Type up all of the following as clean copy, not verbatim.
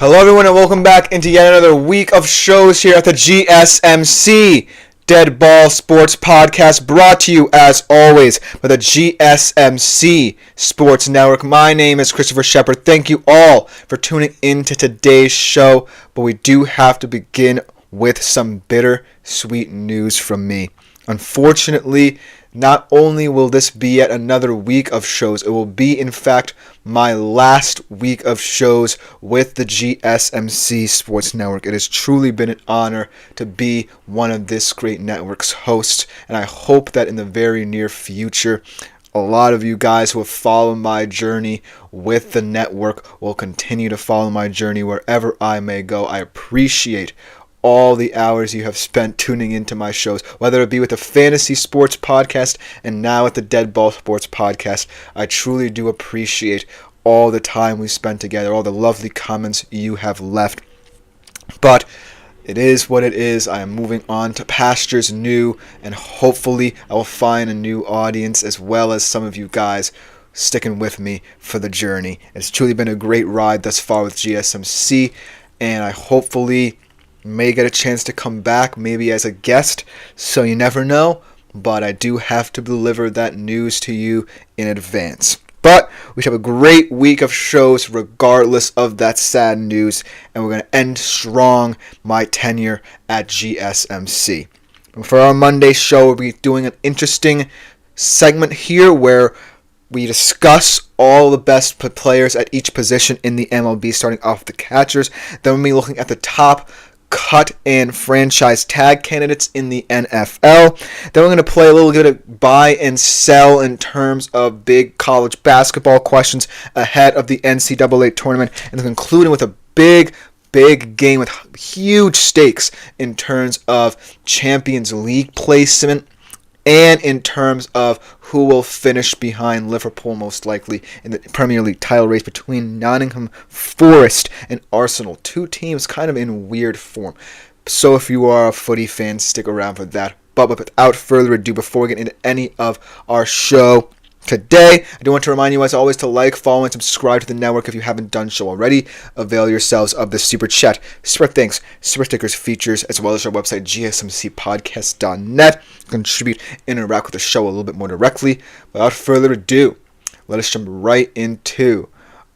Hello everyone and welcome back into yet another week of shows here at the GSMC Dead Ball Sports Podcast, brought to you as always by the GSMC Sports Network. My name is Christopher Shepard. Thank you all for tuning in to today's show, but we do have to begin with some bittersweet news from me. Unfortunately, not only will this be yet another week of shows, it will be, in fact, my last week of shows with the GSMC Sports Network. It has truly been an honor to be one of this great network's hosts, and I hope that in the very near future, a lot of you guys who have followed my journey with the network will continue to follow my journey wherever I may go. I appreciate all the hours you have spent tuning into my shows, whether it be with the Fantasy Sports Podcast and now at the Dead Ball Sports Podcast. I truly do appreciate all the time we spent together, all the lovely comments you have left. But it is what it is. I am moving on to pastures new, and hopefully I will find a new audience as well as some of you guys sticking with me for the journey. It's truly been a great ride thus far with GSMC, and I hopefully may get a chance to come back, maybe as a guest, so you never know, but I do have to deliver that news to you in advance. But we should have a great week of shows regardless of that sad news, and we're going to end strong my tenure at GSMC. And for our Monday show, we'll be doing an interesting segment here where we discuss all the best players at each position in the MLB, starting off with the catchers. Then we'll be looking at the top cut and franchise tag candidates in the NFL. Then we're going to play a little bit of buy and sell in terms of big college basketball questions ahead of the NCAA tournament, and then concluding with a big game with huge stakes in terms of Champions League placement and in terms of who will finish behind Liverpool most likely in the Premier League title race between Nottingham Forest and Arsenal. Two teams kind of in weird form. So if you are a footy fan, stick around for that. But without further ado, before we get into any of our show today, I do want to remind you, as always, to like, follow, and subscribe to the network if you haven't done so already. Avail yourselves of the Super Chat, Super Thanks, Super Stickers features, as well as our website, gsmcpodcast.net. Contribute, interact with the show a little bit more directly. Without further ado, let us jump right into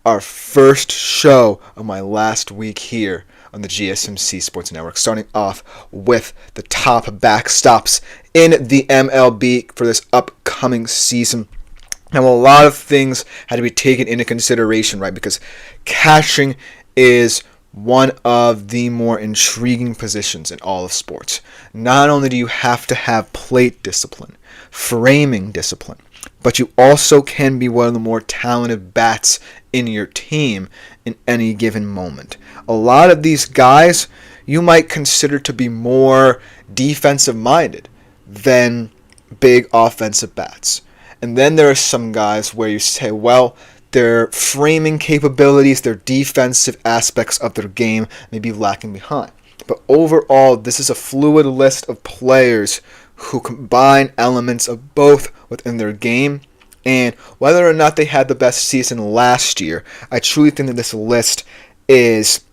our first show of my last week here on the GSMC Sports Network, starting off with the top backstops in the MLB for this upcoming season. Now, a lot of things had to be taken into consideration, right? Because catching is one of the more intriguing positions in all of sports. Not only do you have to have plate discipline, framing discipline, but you also can be one of the more talented bats in your team in any given moment. A lot of these guys you might consider to be more defensive-minded than big offensive bats. And then there are some guys where you say, well, their framing capabilities, their defensive aspects of their game may be lacking behind. But overall, this is a fluid list of players who combine elements of both within their game. And whether or not they had the best season last year, I truly think that this list is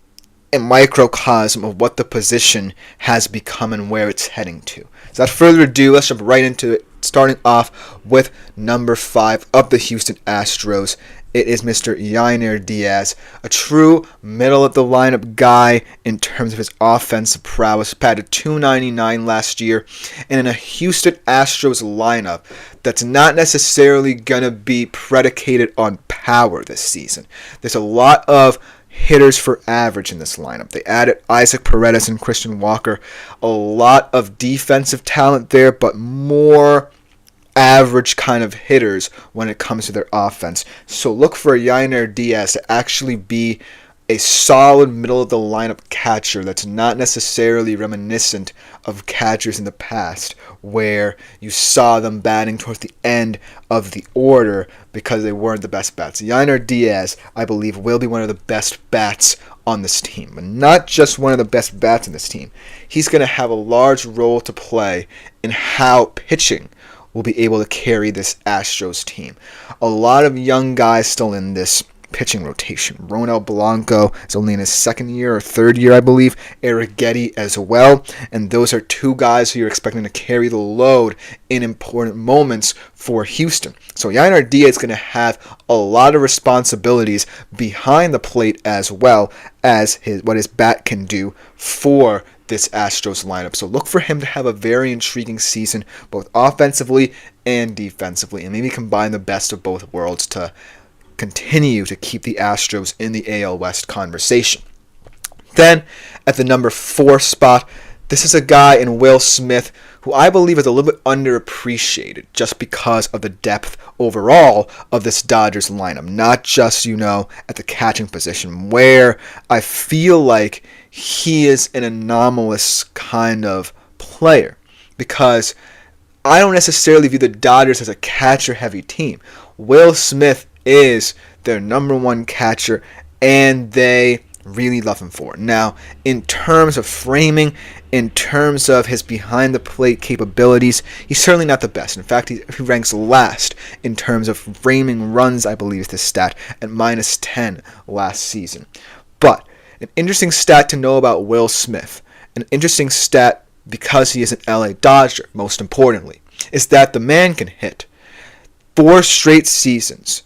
a microcosm of what the position has become and where it's heading to. So without further ado, let's jump right into it, starting off with number 5 of the Houston Astros. It is Mr. Yainer Diaz, a true middle-of-the-lineup guy in terms of his offensive prowess. Batted .299 last year, and in a Houston Astros lineup that's not necessarily going to be predicated on power this season. There's a lot of hitters for average in this lineup. They added Isaac Paredes and Christian Walker. A lot of defensive talent there, but more average kind of hitters when it comes to their offense. So look for Yainer Diaz to actually be a solid middle-of-the-lineup catcher that's not necessarily reminiscent of catchers in the past where you saw them batting towards the end of the order because they weren't the best bats. Yainer Diaz, I believe, will be one of the best bats on this team, but not just one of the best bats in this team. He's going to have a large role to play in how pitching will be able to carry this Astros team. A lot of young guys still in this pitching rotation. Ronel Blanco is only in his second year or third year, I believe. Eric Getty as well. And those are two guys who you're expecting to carry the load in important moments for Houston. So Yainer Diaz is going to have a lot of responsibilities behind the plate as well as what his bat can do for this Astros lineup. So look for him to have a very intriguing season, both offensively and defensively, and maybe combine the best of both worlds to continue to keep the Astros in the AL West conversation. Then, at the number 4 spot, this is a guy in Will Smith who I believe is a little bit underappreciated just because of the depth overall of this Dodgers lineup. Not just, at the catching position, where I feel like he is an anomalous kind of player. Because I don't necessarily view the Dodgers as a catcher-heavy team. Will Smith is their number 1 catcher, and they really love him for it. Now, in terms of framing, in terms of his behind-the-plate capabilities, he's certainly not the best. In fact, he ranks last in terms of framing runs, I believe is the stat, at -10 last season. But an interesting stat to know about Will Smith, an interesting stat because he is an LA Dodger, most importantly, is that the man can hit 4 straight seasons,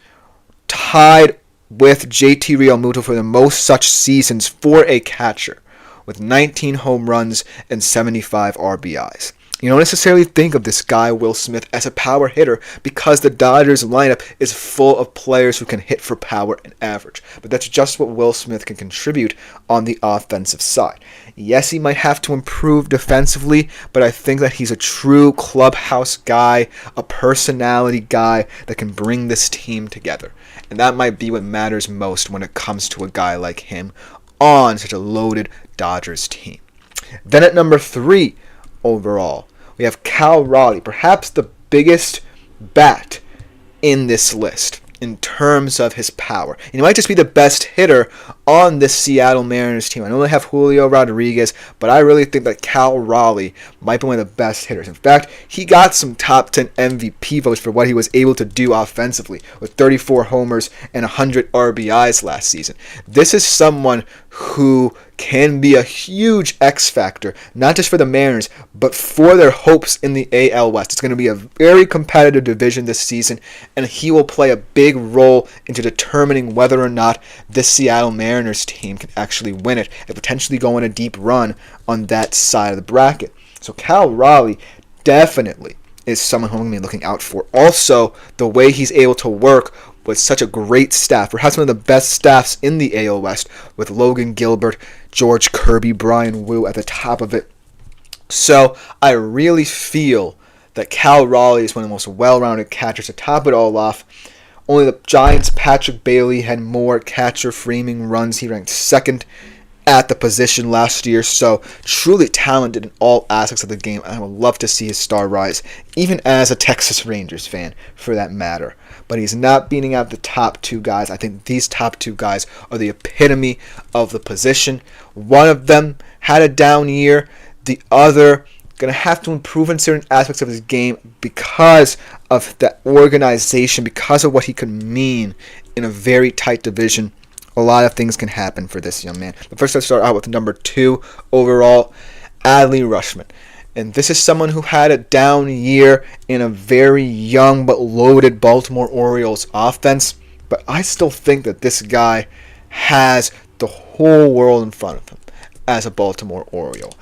tied with JT Realmuto for the most such seasons for a catcher, with 19 home runs and 75 RBIs. You don't necessarily think of this guy, Will Smith, as a power hitter because the Dodgers lineup is full of players who can hit for power and average. But that's just what Will Smith can contribute on the offensive side. Yes, he might have to improve defensively, but I think that he's a true clubhouse guy, a personality guy that can bring this team together. And that might be what matters most when it comes to a guy like him on such a loaded Dodgers team. Then at number 3 overall, we have Cal Raleigh, perhaps the biggest bat in this list in terms of his power. And he might just be the best hitter on this Seattle Mariners team. I know they have Julio Rodriguez, but I really think that Cal Raleigh might be one of the best hitters. In fact, he got some top 10 MVP votes for what he was able to do offensively with 34 homers and 100 RBIs last season. This is someone who can be a huge X factor, not just for the Mariners, but for their hopes in the AL West. It's going to be a very competitive division this season, and he will play a big role into determining whether or not this Seattle Mariners team can actually win it and potentially go on a deep run on that side of the bracket. So Cal Raleigh definitely is someone who I'm going to be looking out for. Also, the way he's able to work with such a great staff, perhaps one of the best staffs in the AL West, with Logan Gilbert, George Kirby, Brian Wu at the top of it. So I really feel that Cal Raleigh is one of the most well-rounded catchers to top it all off. Only the Giants' Patrick Bailey had more catcher framing runs. He ranked 2nd at the position last year, so truly talented in all aspects of the game. I would love to see his star rise, even as a Texas Rangers fan, for that matter. But he's not beating out the top 2 guys. I think these top 2 guys are the epitome of the position. One of them had a down year. The other going to have to improve in certain aspects of his game because of the organization, because of what he could mean in a very tight division. A lot of things can happen for this young man. But first, let's start out with number 2 overall, Adley Rutschman. And this is someone who had a down year in a very young but loaded Baltimore Orioles offense. But I still think that this guy has the whole world in front of him as a Baltimore Oriole.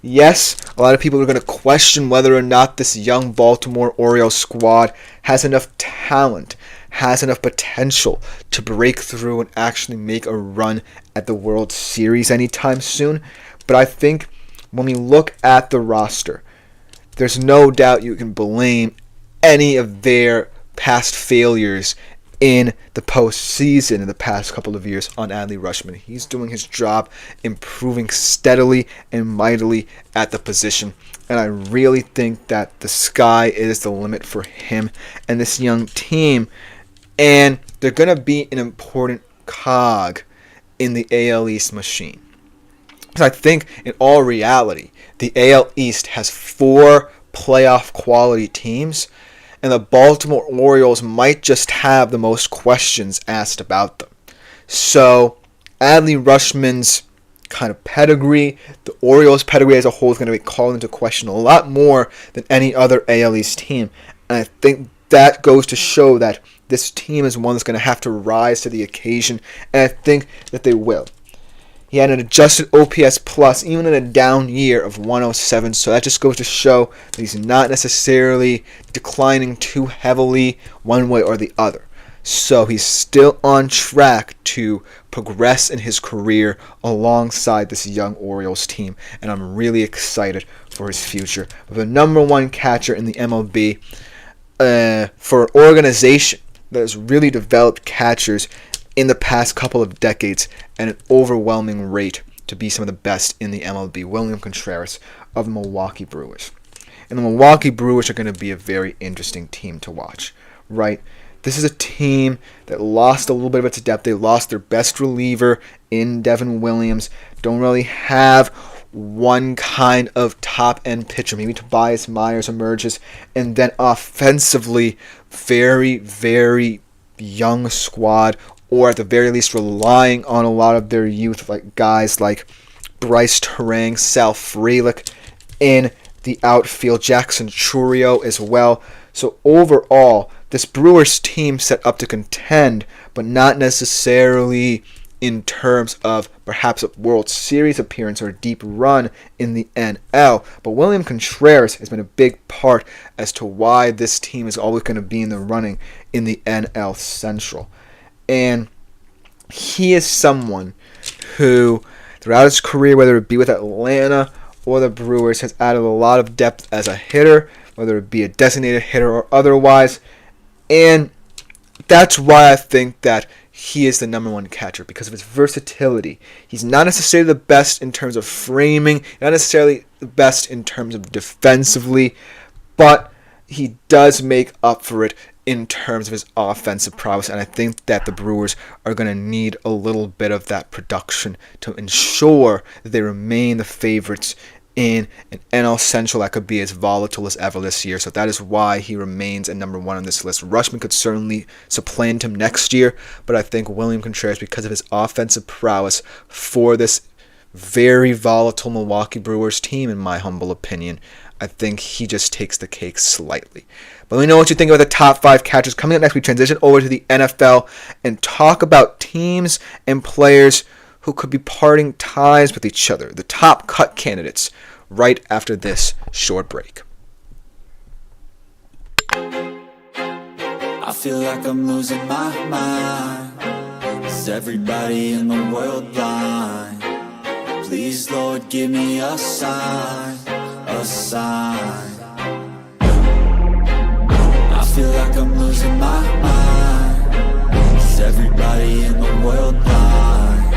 Yes, a lot of people are going to question whether or not this young Baltimore Orioles squad has enough talent, has enough potential to break through and actually make a run at the World Series anytime soon. But I think when we look at the roster, there's no doubt you can blame any of their past failures in the postseason in the past couple of years on Adley Rutschman. He's doing his job, improving steadily and mightily at the position. And I really think that the sky is the limit for him and this young team. And they're going to be an important cog in the AL East machine. Because I think in all reality, the AL East has 4 playoff quality teams, and the Baltimore Orioles might just have the most questions asked about them. So Adley Rushman's kind of pedigree, the Orioles' pedigree as a whole, is going to be called into question a lot more than any other AL East team. And I think that goes to show that this team is one that's going to have to rise to the occasion, and I think that they will. He had an adjusted OPS plus, even in a down year, of 107, so that just goes to show that he's not necessarily declining too heavily one way or the other. So he's still on track to progress in his career alongside this young Orioles team, and I'm really excited for his future. With the number one catcher in the MLB, for an organization that has really developed catchers in the past couple of decades at an overwhelming rate to be some of the best in the MLB, William Contreras of the Milwaukee Brewers. And the Milwaukee Brewers are going to be a very interesting team to watch, right? This is a team that lost a little bit of its depth. They lost their best reliever in Devin Williams. Don't really have one kind of top-end pitcher. Maybe Tobias Myers emerges. And then offensively, very, very young squad, or at the very least relying on a lot of their youth, like guys like Bryce Terang, Sal Frelick in the outfield, Jackson Chourio as well. So overall, this Brewers team set up to contend, but not necessarily in terms of perhaps a World Series appearance or a deep run in the NL. But William Contreras has been a big part as to why this team is always going to be in the running in the NL Central. And he is someone who, throughout his career, whether it be with Atlanta or the Brewers, has added a lot of depth as a hitter, whether it be a designated hitter or otherwise. And that's why I think that he is the number one catcher, because of his versatility. He's not necessarily the best in terms of framing, not necessarily the best in terms of defensively, but he does make up for it in terms of his offensive prowess, and I think that the Brewers are going to need a little bit of that production to ensure that they remain the favorites in an NL Central that could be as volatile as ever this year. So that is why he remains at number one on this list. Rushman could certainly supplant him next year, but I think William Contreras, because of his offensive prowess for this very volatile Milwaukee Brewers team, in my humble opinion, I think he just takes the cake slightly. But let me know what you think about the top 5 catchers. Coming up next, we transition over to the NFL and talk about teams and players who could be parting ties with each other, the top cut candidates, right after this short break. I feel like I'm losing my mind. Is everybody in the world blind? Please, Lord, give me a sign, a sign. I feel like I'm losing my mind. Is everybody in the world blind?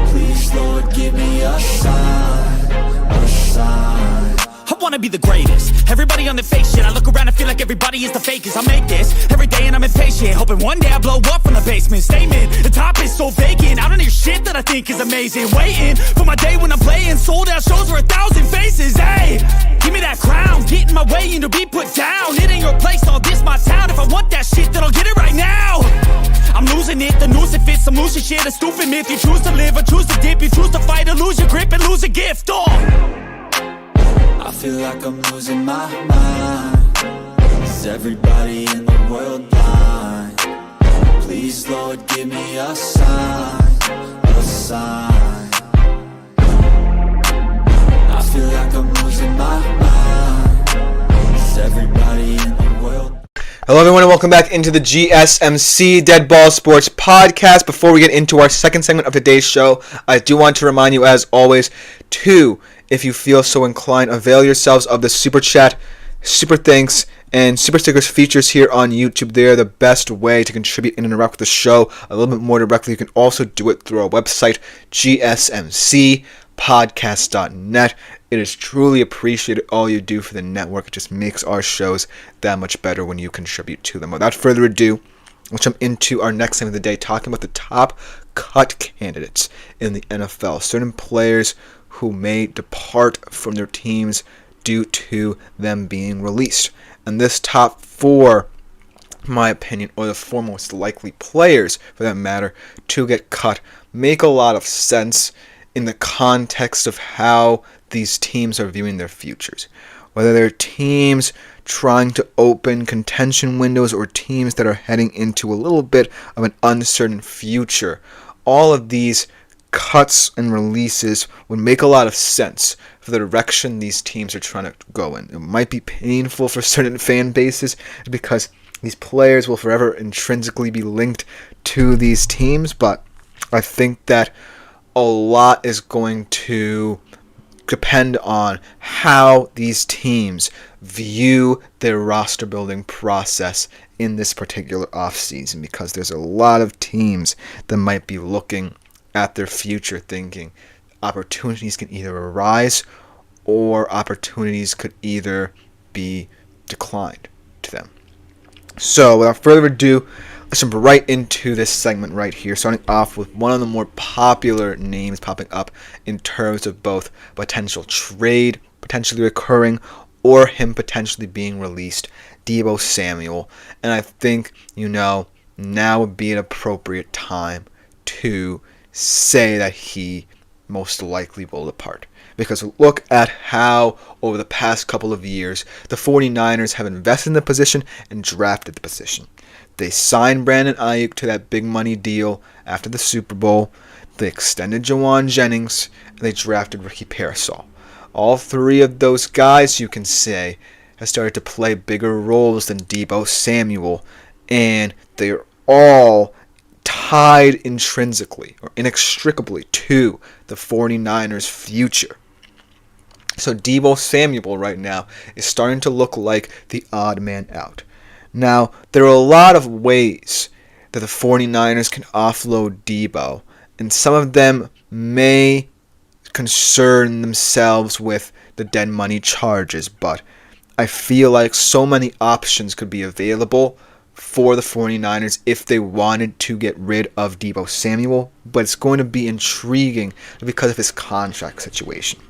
Please, Lord, give me a sign, a sign. I wanna be the greatest. Everybody on the fake shit. I look around and feel like everybody is the fakest. I make this every day and I'm impatient, hoping one day I blow up from the basement. Statement, the top is so vacant. I don't hear shit that I think is amazing. Waiting for my day when I'm playing sold out shows for 1,000 faces. Hey, give me that crown, get in my way and to be put down. It ain't your place, all this my town. If I want that shit, then I'll get it right now. I'm losing it, the noose it fits. I'm losing shit, a stupid myth. You choose to live or choose to dip. You choose to fight or lose your grip and lose a gift. I feel like I'm losing my mind. Is everybody in the world blind? Please, Lord, give me a sign, a sign. I feel like I'm losing my mind. Is everybody in the world? Hello everyone and welcome back into the GSMC Dead Ball Sports Podcast. Before we get into our second segment of today's show, I do want to remind you, as always, to, if you feel so inclined, avail yourselves of the Super Chat, Super Thanks, and Super Stickers features here on YouTube. They are the best way to contribute and interact with the show a little bit more directly. You can also do it through our website, gsmcpodcast.net. It is truly appreciated all you do for the network. It just makes our shows that much better when you contribute to them. Without further ado, let's jump into our next segment of the day, talking about the top cut candidates in the NFL. Certain players who may depart from their teams due to them being released. And this top 4 in my opinion, or the four most likely players, for that matter, to get cut, make a lot of sense in the context of how these teams are viewing their futures. Whether they're teams trying to open contention windows or teams that are heading into a little bit of an uncertain future, all of these cuts and releases would make a lot of sense for the direction these teams are trying to go in. It might be painful for certain fan bases because these players will forever intrinsically be linked to these teams, but I think that a lot is going to depend on how these teams view their roster building process in this particular offseason, because there's a lot of teams that might be looking at their future thinking opportunities can either arise or opportunities could either be declined to them. So without further ado, let's jump right into this segment right here, starting off with one of the more popular names popping up in terms of both potential trade potentially occurring or him potentially being released, Deebo Samuel. And I think, now would be an appropriate time to say that he most likely will depart. Because look at how, over the past couple of years, the 49ers have invested in the position and drafted the position. They signed Brandon Ayuk to that big money deal after the Super Bowl. They extended Jawan Jennings, and they drafted Ricky Parasol. All three of those guys, you can say, have started to play bigger roles than Deebo Samuel, and they're all tied intrinsically or inextricably to the 49ers' future. So Deebo Samuel right now is starting to look like the odd man out. Now, there are a lot of ways that the 49ers can offload Deebo, and some of them may concern themselves with the dead money charges, but I feel like so many options could be available for the 49ers if they wanted to get rid of Deebo Samuel, but it's going to be intriguing because of his contract situation.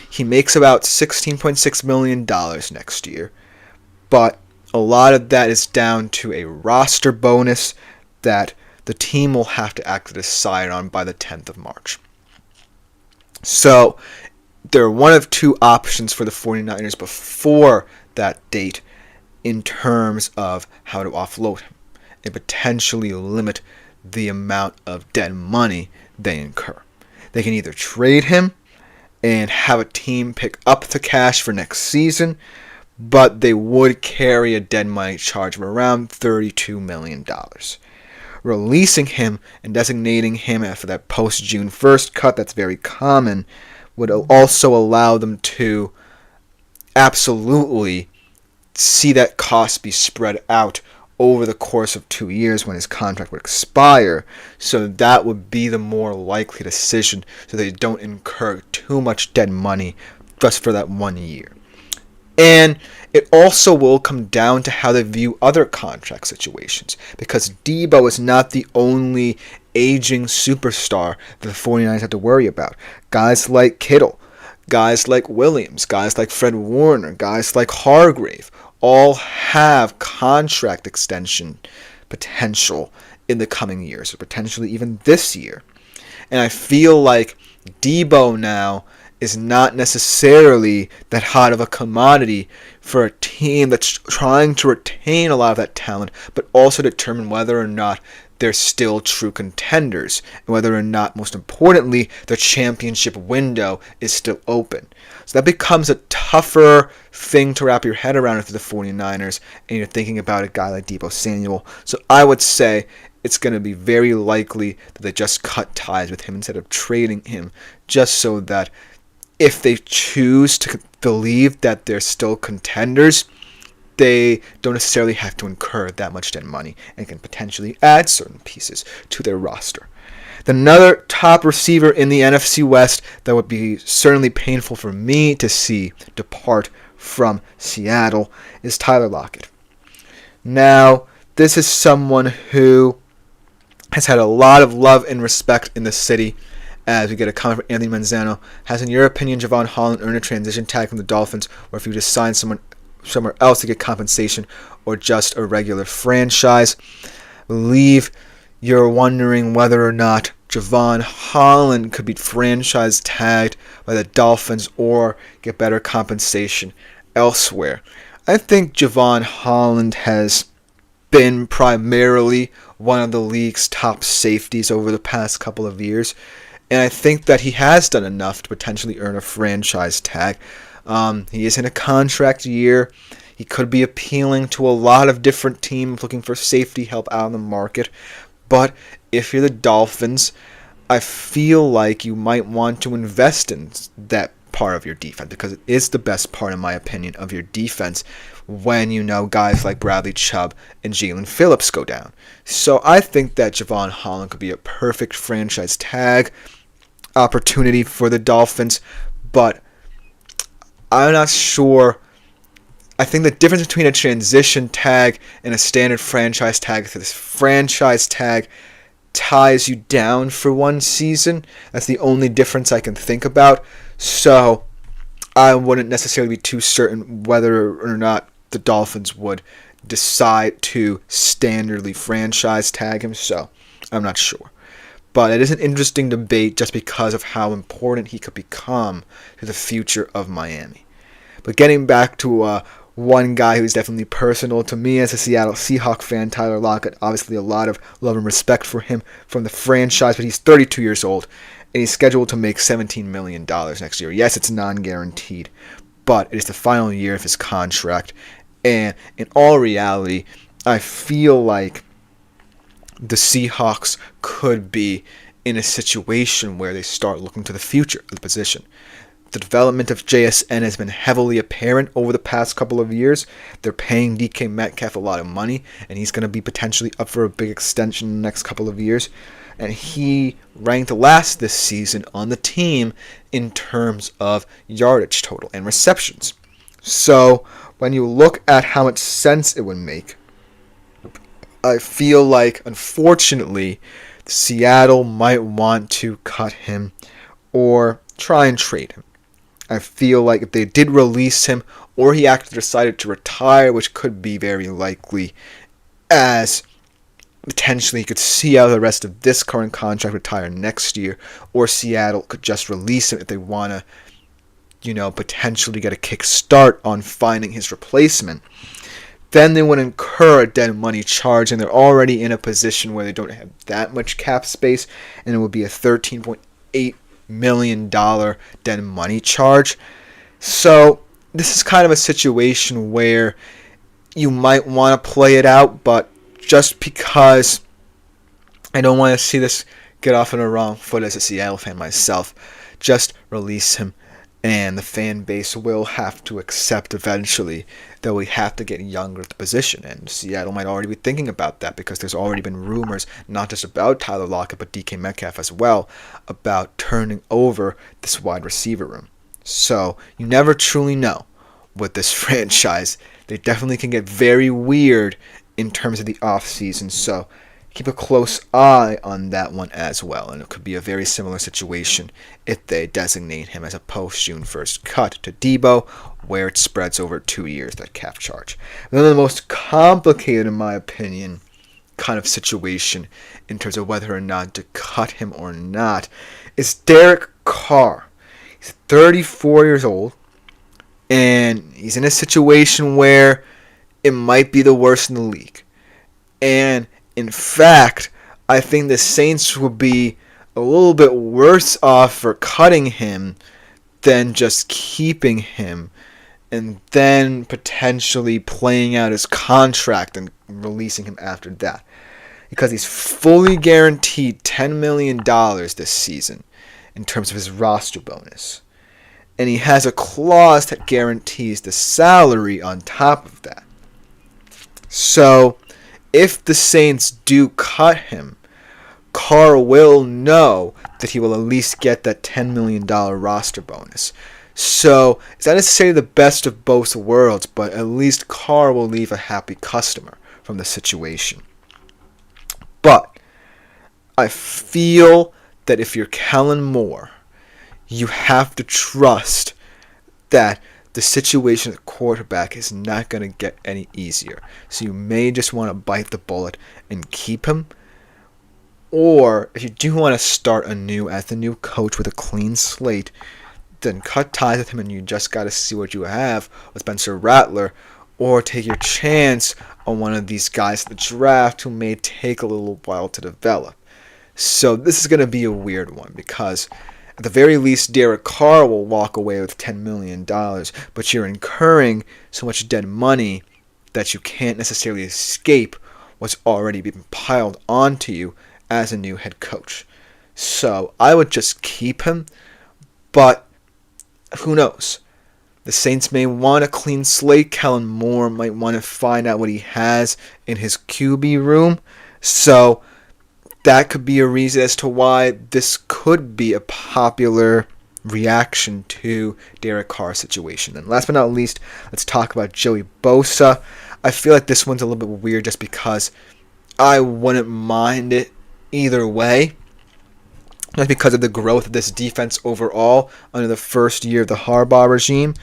He makes about $16.6 million next year, but a lot of that is down to a roster bonus that the team will have to act to decide on by the 10th of March. So there are one of two options for the 49ers before that date in terms of how to offload him and potentially limit the amount of dead money they incur. They can either trade him and have a team pick up the cash for next season, but they would carry a dead money charge of around $32 million. Releasing him and designating him after that post-June 1st cut that's very common would also allow them to absolutely see that cost be spread out over the course of 2 years when his contract would expire. So that would be the more likely decision, so they don't incur too much dead money just for that 1 year. And it also will come down to how they view other contract situations, because Deebo is not the only aging superstar that the 49ers have to worry about. Guys like Kittle, guys like Williams, guys like Fred Warner, guys like Hargrave all have contract extension potential in the coming years, or potentially even this year. And I feel like Deebo now is not necessarily that hot of a commodity for a team that's trying to retain a lot of that talent, but also determine whether or not they're still true contenders, and whether or not, most importantly, their championship window is still open. So that becomes a tougher thing to wrap your head around if you're the 49ers and you're thinking about a guy like Deebo Samuel. So I would say it's going to be very likely that they just cut ties with him instead of trading him, just so that if they choose to believe that they're still contenders, they don't necessarily have to incur that much dead money and can potentially add certain pieces to their roster. Another top receiver in the NFC West that would be certainly painful for me to see depart from Seattle is Tyler Lockett. Now, this is someone who has had a lot of love and respect in the city. As we get a comment from Anthony Manzano, has, in your opinion, Javon Holland earned a transition tag from the Dolphins, or if you just signed someone somewhere else to get compensation or just a regular franchise. I believe you're wondering whether or not Javon Holland could be franchise tagged by the Dolphins or get better compensation elsewhere. I think Javon Holland has been primarily one of the league's top safeties over the past couple of years, and I think that he has done enough to potentially earn a franchise tag. He is in a contract year. He could be appealing to a lot of different teams looking for safety help out in the market. But if you're the Dolphins, I feel like you might want to invest in that part of your defense because it is the best part, in my opinion, of your defense when you know guys like Bradley Chubb and Jalen Phillips go down. So I think that Javon Holland could be a perfect franchise tag opportunity for the Dolphins, but I'm not sure. I think the difference between a transition tag and a standard franchise tag is that this franchise tag ties you down for one season. That's the only difference I can think about. So I wouldn't necessarily be too certain whether or not the Dolphins would decide to standardly franchise tag him. So I'm not sure. But it is an interesting debate just because of how important he could become to the future of Miami. But getting back to one guy who's definitely personal to me as a Seattle Seahawks fan, Tyler Lockett. Obviously a lot of love and respect for him from the franchise, but he's 32 years old, and he's scheduled to make $17 million next year. Yes, it's non-guaranteed, but it is the final year of his contract. And in all reality, I feel like the Seahawks could be in a situation where they start looking to the future of the position. The development of JSN has been heavily apparent over the past couple of years. They're paying DK Metcalf a lot of money, and he's going to be potentially up for a big extension in the next couple of years. And he ranked last this season on the team in terms of yardage total and receptions. So when you look at how much sense it would make, I feel like, unfortunately, Seattle might want to cut him or try and trade him. I feel like if they did release him, or he actually decided to retire, which could be very likely, as potentially he could see out the rest of this current contract, retire next year, or Seattle could just release him if they want to, potentially get a kickstart on finding his replacement. Then they would incur a dead money charge, and they're already in a position where they don't have that much cap space, and it would be a $13.8 million dead money charge. So this is kind of a situation where you might want to play it out, but just because I don't want to see this get off on a wrong foot as a Seattle fan myself, just release him, and the fan base will have to accept eventually that we have to get younger at the position. And Seattle might already be thinking about that because there's already been rumors, not just about Tyler Lockett, but DK Metcalf as well, about turning over this wide receiver room. So you never truly know with this franchise. They definitely can get very weird in terms of the offseason. So keep a close eye on that one as well. And it could be a very similar situation if they designate him as a post-June 1st cut to Debo, where it spreads over 2 years, that cap charge. Then the most complicated, in my opinion, kind of situation in terms of whether or not to cut him or not is Derek Carr. He's 34 years old, and he's in a situation where it might be the worst in the league. And in fact, I think the Saints would be a little bit worse off for cutting him than just keeping him and then potentially playing out his contract and releasing him after that. Because he's fully guaranteed $10 million this season in terms of his roster bonus. And he has a clause that guarantees the salary on top of that. So if the Saints do cut him, Carr will know that he will at least get that $10 million roster bonus. So it's not necessarily the best of both worlds, but at least Carr will leave a happy customer from the situation. But I feel that if you're Kellen Moore, you have to trust that the situation at quarterback is not going to get any easier. So you may just want to bite the bullet and keep him. Or if you do want to start anew as the new coach with a clean slate, then cut ties with him and you just got to see what you have with Spencer Rattler, or take your chance on one of these guys in the draft who may take a little while to develop. So this is going to be a weird one because at the very least, Derek Carr will walk away with $10 million, but you're incurring so much dead money that you can't necessarily escape what's already been piled onto you as a new head coach. So I would just keep him, but who knows? The Saints may want a clean slate. Kellen Moore might want to find out what he has in his QB room. So that could be a reason as to why this could be a popular reaction to Derek Carr's situation. And last but not least, let's talk about Joey Bosa. I feel like this one's a little bit weird just because I wouldn't mind it either way. Just because of the growth of this defense overall under the first year of the Harbaugh regime.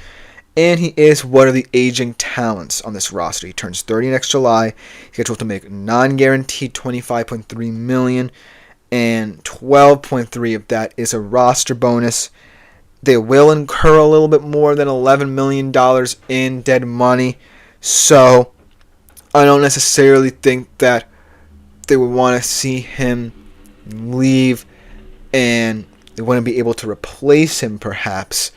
And he is one of the aging talents on this roster. He turns 30 next July. He's scheduled to make non-guaranteed $25.3 million, and $12.3 of that is a roster bonus. They will incur a little bit more than $11 million in dead money. So I don't necessarily think that they would want to see him leave and they wouldn't be able to replace him perhaps,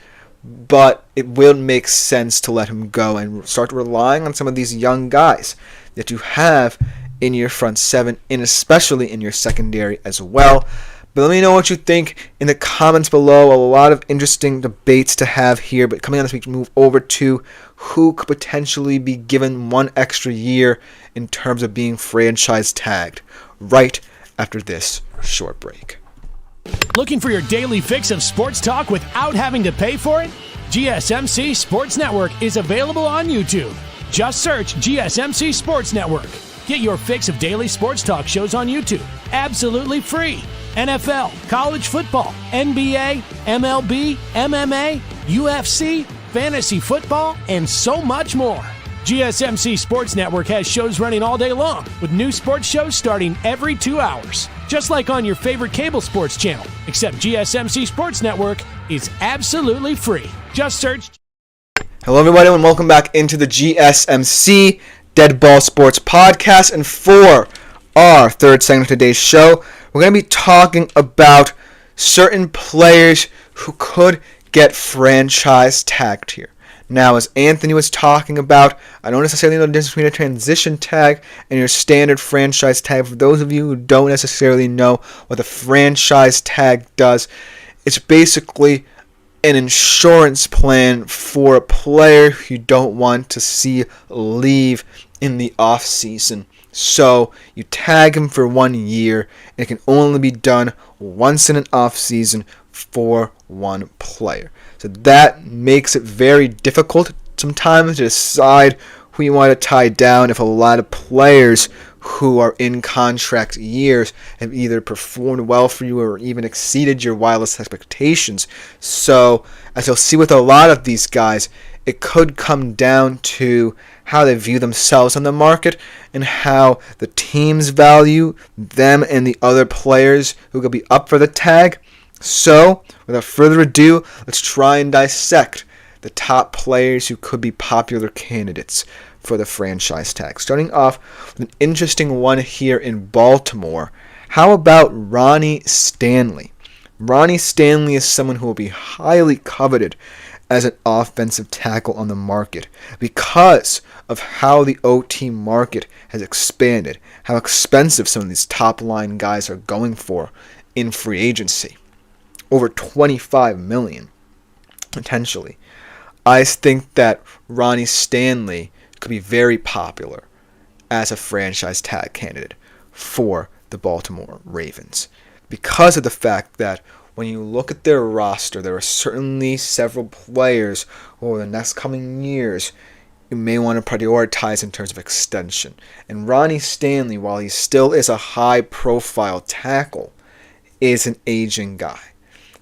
but it will make sense to let him go and start relying on some of these young guys that you have in your front seven and especially in your secondary as well. But let me know what you think in the comments below. A lot of interesting debates to have here, but coming on this week, move over to who could potentially be given one extra year in terms of being franchise tagged right after this short break. Looking for your daily fix of sports talk without having to pay for it? GSMC Sports Network is available on YouTube. Just search GSMC Sports Network. Get your fix of daily sports talk shows on YouTube, absolutely free. NFL, college football, NBA, MLB, MMA, UFC, fantasy football, and so much more. GSMC Sports Network has shows running all day long, with new sports shows starting every 2 hours. Just like on your favorite cable sports channel, except GSMC Sports Network is absolutely free. Just search. Hello everybody and welcome back into the GSMC Dead Ball Sports Podcast. And for our third segment of today's show, we're going to be talking about certain players who could get franchise tagged here. Now, as Anthony was talking about, I don't necessarily know the difference between a transition tag and your standard franchise tag. For those of you who don't necessarily know what the franchise tag does, it's basically an insurance plan for a player you don't want to see leave in the offseason. So you tag him for 1 year, and it can only be done once in an offseason for one player. So that makes it very difficult sometimes to decide who you want to tie down if a lot of players who are in contract years have either performed well for you or even exceeded your wildest expectations. So as you'll see with a lot of these guys, it could come down to how they view themselves on the market and how the teams value them and the other players who could be up for the tag. So, without further ado, let's try and dissect the top players who could be popular candidates for the franchise tag. Starting off with an interesting one here in Baltimore. How about Ronnie Stanley? Ronnie Stanley is someone who will be highly coveted as an offensive tackle on the market because of how the OT market has expanded, how expensive some of these top-line guys are going for in free agency. Over $25 million, potentially. I think that Ronnie Stanley could be very popular as a franchise tag candidate for the Baltimore Ravens because of the fact that when you look at their roster, there are certainly several players over the next coming years you may want to prioritize in terms of extension. And Ronnie Stanley, while he still is a high-profile tackle, is an aging guy.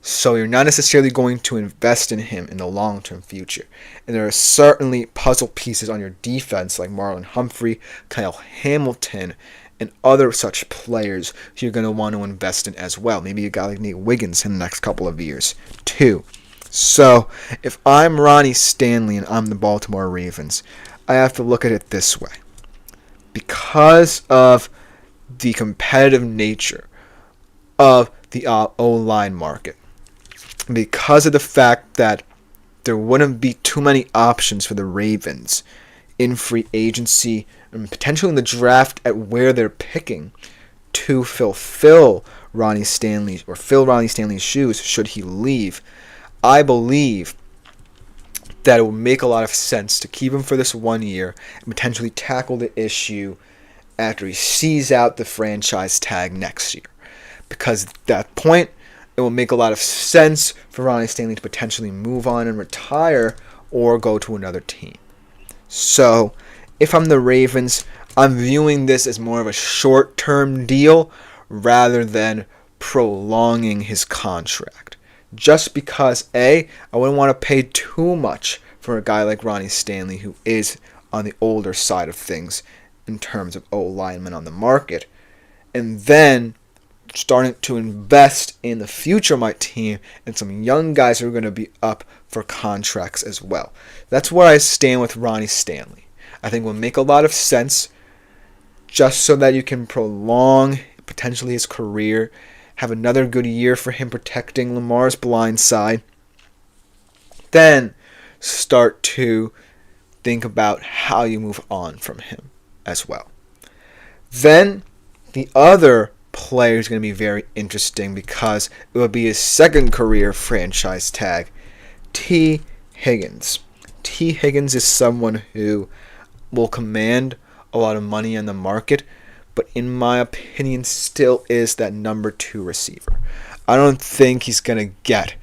So you're not necessarily going to invest in him in the long-term future. And there are certainly puzzle pieces on your defense like Marlon Humphrey, Kyle Hamilton, and other such players who you're going to want to invest in as well. Maybe a guy like Nate Wiggins in the next couple of years too. So if I'm Ronnie Stanley and I'm the Baltimore Ravens, I have to look at it this way. Because of the competitive nature of the O-line market, because of the fact that there wouldn't be too many options for the Ravens in free agency and potentially in the draft at where they're picking to fulfill Ronnie Stanley's or fill Ronnie Stanley's shoes should he leave, I believe that it would make a lot of sense to keep him for this 1 year and potentially tackle the issue after he sees out the franchise tag next year. Because at that point, it will make a lot of sense for Ronnie Stanley to potentially move on and retire or go to another team. So, if I'm the Ravens, I'm viewing this as more of a short-term deal rather than prolonging his contract. Just because, A, I wouldn't want to pay too much for a guy like Ronnie Stanley who is on the older side of things in terms of O-linemen on the market. And then starting to invest in the future of my team and some young guys who are going to be up for contracts as well. That's where I stand with Ronnie Stanley. I think it will make a lot of sense just so that you can prolong potentially his career, have another good year for him protecting Lamar's blind side, then start to think about how you move on from him as well. Then the other player is going to be very interesting because it will be his second career franchise tag, T. Higgins. T. Higgins is someone who will command a lot of money on the market, but in my opinion still is that number 2 receiver. I don't think he's going to get,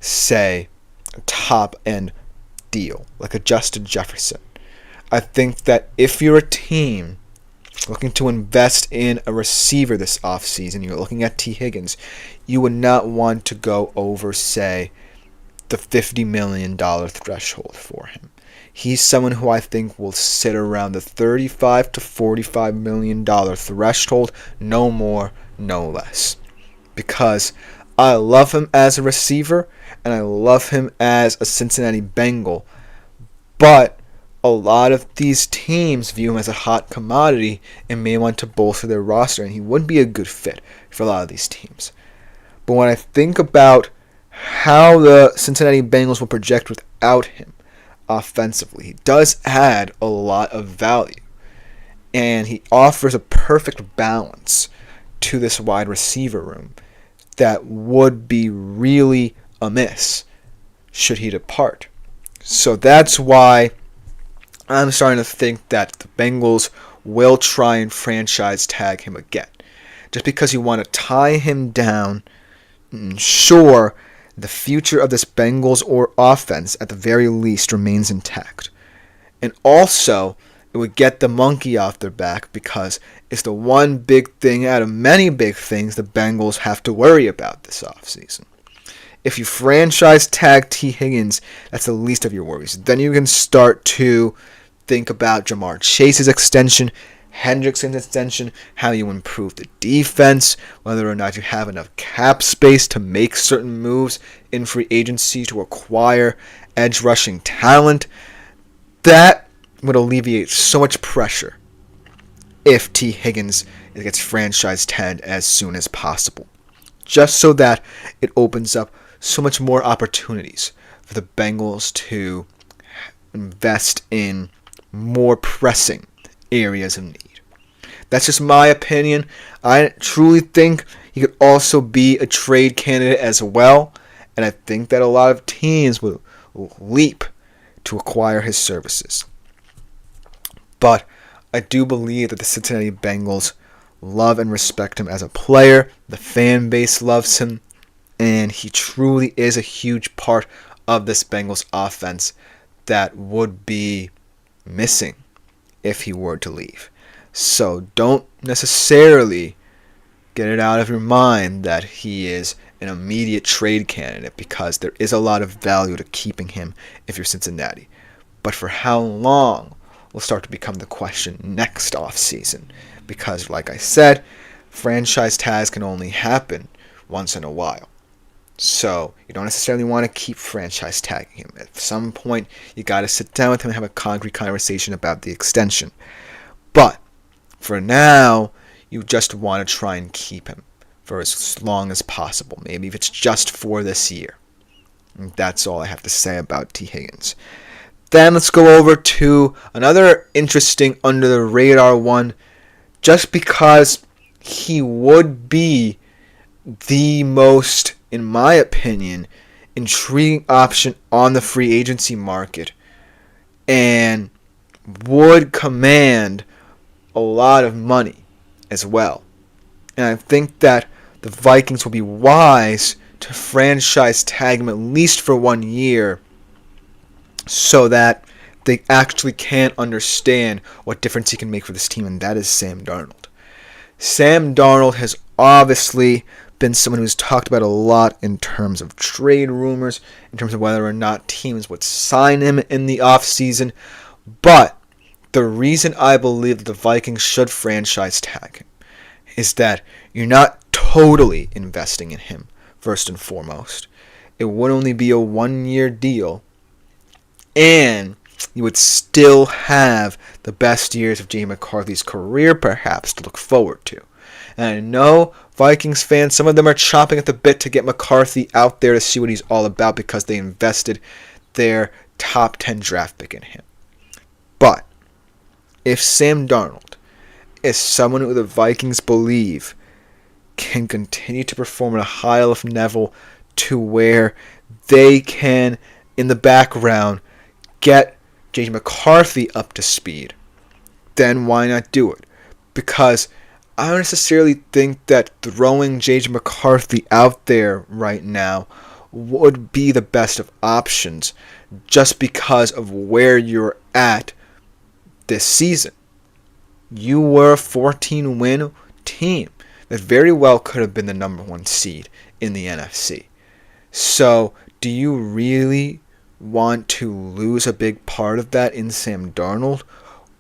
say, a top-end deal like a Justin Jefferson. I think that if you're a team looking to invest in a receiver this offseason, you're looking at T. Higgins, you would not want to go over, say, the $50 million threshold for him. He's someone who I think will sit around the $35 to $45 million threshold, no more, no less. Because I love him as a receiver, and I love him as a Cincinnati Bengal, but a lot of these teams view him as a hot commodity and may want to bolster their roster, and he would be a good fit for a lot of these teams. But when I think about how the Cincinnati Bengals will project without him offensively, he does add a lot of value, and he offers a perfect balance to this wide receiver room that would be really amiss should he depart. So that's why I'm starting to think that the Bengals will try and franchise tag him again. Just because you want to tie him down and ensure the future of this Bengals or offense at the very least remains intact. And also, it would get the monkey off their back because it's the one big thing out of many big things the Bengals have to worry about this offseason. If you franchise tag T. Higgins, that's the least of your worries. Then you can start to think about Jamar Chase's extension, Hendrickson's extension, how you improve the defense, whether or not you have enough cap space to make certain moves in free agency to acquire edge rushing talent. That would alleviate so much pressure if T. Higgins gets franchise tagged as soon as possible. Just so that it opens up so much more opportunities for the Bengals to invest in more pressing areas of need. That's just my opinion. I truly think he could also be a trade candidate as well, and I think that a lot of teams will leap to acquire his services. But I do believe that the Cincinnati Bengals love and respect him as a player. The fan base loves him, and he truly is a huge part of this Bengals offense that would be missing if he were to leave. So don't necessarily get it out of your mind that he is an immediate trade candidate because there is a lot of value to keeping him if you're Cincinnati. But for how long will start to become the question next offseason, because like I said, franchise tags can only happen once in a while. So you don't necessarily want to keep franchise tagging him. At some point, you got to sit down with him and have a concrete conversation about the extension. But for now, you just want to try and keep him for as long as possible. Maybe if it's just for this year. And that's all I have to say about T. Higgins. Then let's go over to another interesting under-the-radar one, just because he would be the most, in my opinion, intriguing option on the free agency market and would command a lot of money as well. And I think that the Vikings will be wise to franchise tag him at least for 1 year so that they actually can understand what difference he can make for this team, and that is Sam Darnold. Sam Darnold has obviously been someone who's talked about a lot in terms of trade rumors, in terms of whether or not teams would sign him in the offseason. But the reason I believe that the Vikings should franchise tag him is that you're not totally investing in him, first and foremost. It would only be a 1-year deal, and you would still have the best years of J. McCarthy's career, perhaps, to look forward to. And I know Vikings fans, some of them are chomping at the bit to get McCarthy out there to see what he's all about because they invested their top 10 draft pick in him. But if Sam Darnold is someone who the Vikings believe can continue to perform at a high enough level to where they can, in the background, get J.J. McCarthy up to speed, then why not do it? Because I don't necessarily think that throwing J.J. McCarthy out there right now would be the best of options just because of where you're at this season. You were a 14-win team that very well could have been the number 1 seed in the NFC. So, do you really want to lose a big part of that in Sam Darnold?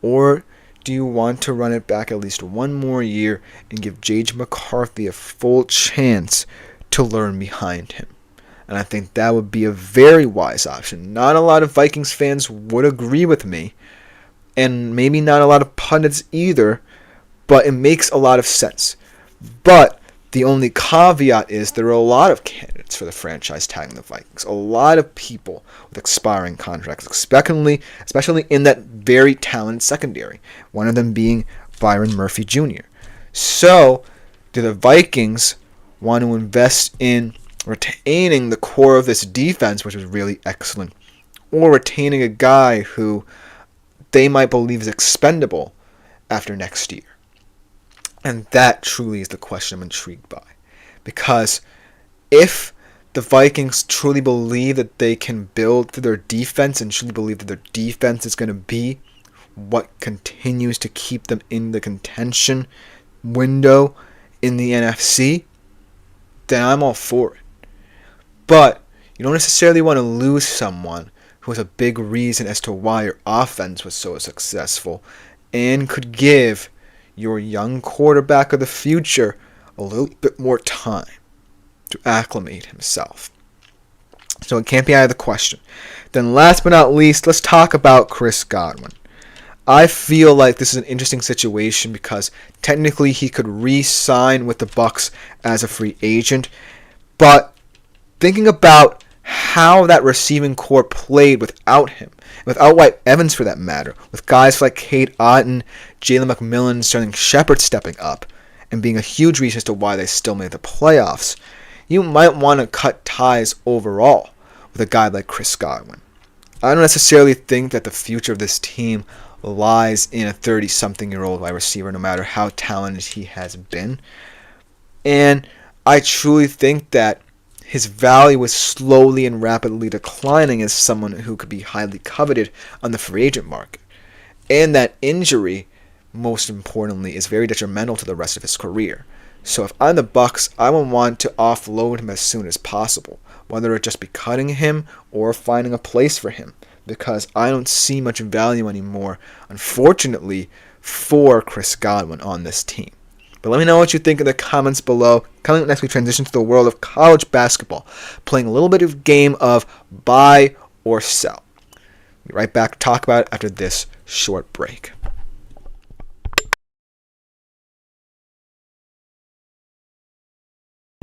Or do you want to run it back at least 1 more year and give J.J. McCarthy a full chance to learn behind him? And I think that would be a very wise option. Not a lot of Vikings fans would agree with me, and maybe not a lot of pundits either, but it makes a lot of sense. But the only caveat is there are a lot of candidates for the franchise tagging the Vikings. A lot of people with expiring contracts, especially in that very talented secondary. One of them being Byron Murphy Jr. So, do the Vikings want to invest in retaining the core of this defense, which is really excellent, or retaining a guy who they might believe is expendable after next year? And that truly is the question I'm intrigued by. Because if the Vikings truly believe that they can build through their defense and truly believe that their defense is going to be what continues to keep them in the contention window in the NFC, then I'm all for it. But you don't necessarily want to lose someone who was a big reason as to why your offense was so successful and could give your young quarterback of the future a little bit more time to acclimate himself. So it can't be out of the question. Then last but not least, let's talk about Chris Godwin. I feel like this is an interesting situation because technically he could re-sign with the Bucs as a free agent, but thinking about how that receiving core played without him, without White Evans for that matter, with guys like Cade Otton, Jalen McMillan, Sterling Shepard stepping up, and being a huge reason as to why they still made the playoffs, you might want to cut ties overall with a guy like Chris Godwin. I don't necessarily think that the future of this team lies in a 30-something-year-old wide receiver, no matter how talented he has been. And I truly think that his value is slowly and rapidly declining as someone who could be highly coveted on the free agent market. And that injury, most importantly, is very detrimental to the rest of his career. So if I'm the Bucks, I would want to offload him as soon as possible, whether it just be cutting him or finding a place for him, because I don't see much value anymore, unfortunately, for Chris Godwin on this team. But let me know what you think in the comments below. Coming up next, we transition to the world of college basketball, playing a little bit of game of buy or sell. Be right back to talk about it after this short break.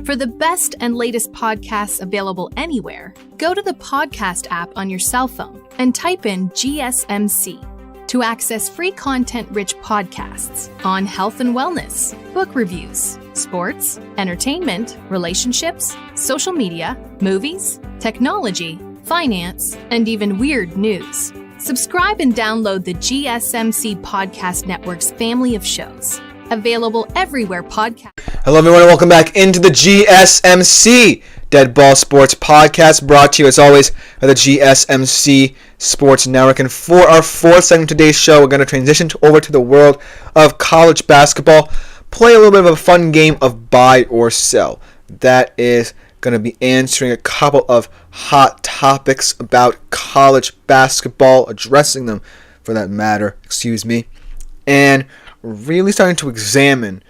For the best and latest podcasts available anywhere, go to the podcast app on your cell phone and type in GSMC to access free content-rich podcasts on health and wellness, book reviews, sports, entertainment, relationships, social media, movies, technology, finance, and even weird news. Subscribe and download the GSMC Podcast Network's family of shows. Available everywhere podcasts. Hello everyone and welcome back into the GSMC Dead Ball Sports Podcast, brought to you as always by the GSMC Sports Network. And for our fourth segment of today's show, we're going to transition over to the world of college basketball, play a little bit of a fun game of buy or sell. That is going to be answering a couple of hot topics about college basketball, addressing them for that matter, and really starting to examine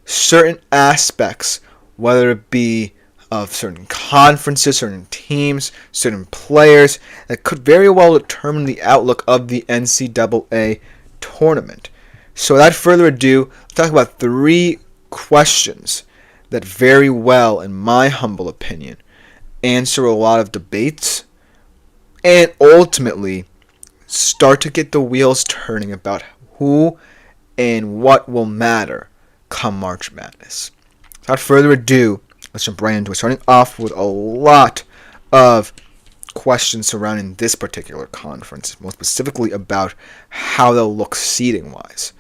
certain aspects, whether it be of certain conferences, certain teams, certain players, that could very well determine the outlook of the NCAA tournament. So without further ado, let's talk about 3 questions that very well, in my humble opinion, answer a lot of debates and ultimately start to get the wheels turning about who and what will matter come March Madness. Without further ado, let's jump right into it. Starting off with a lot of questions surrounding this particular conference, more specifically about how they'll look seeding-wise.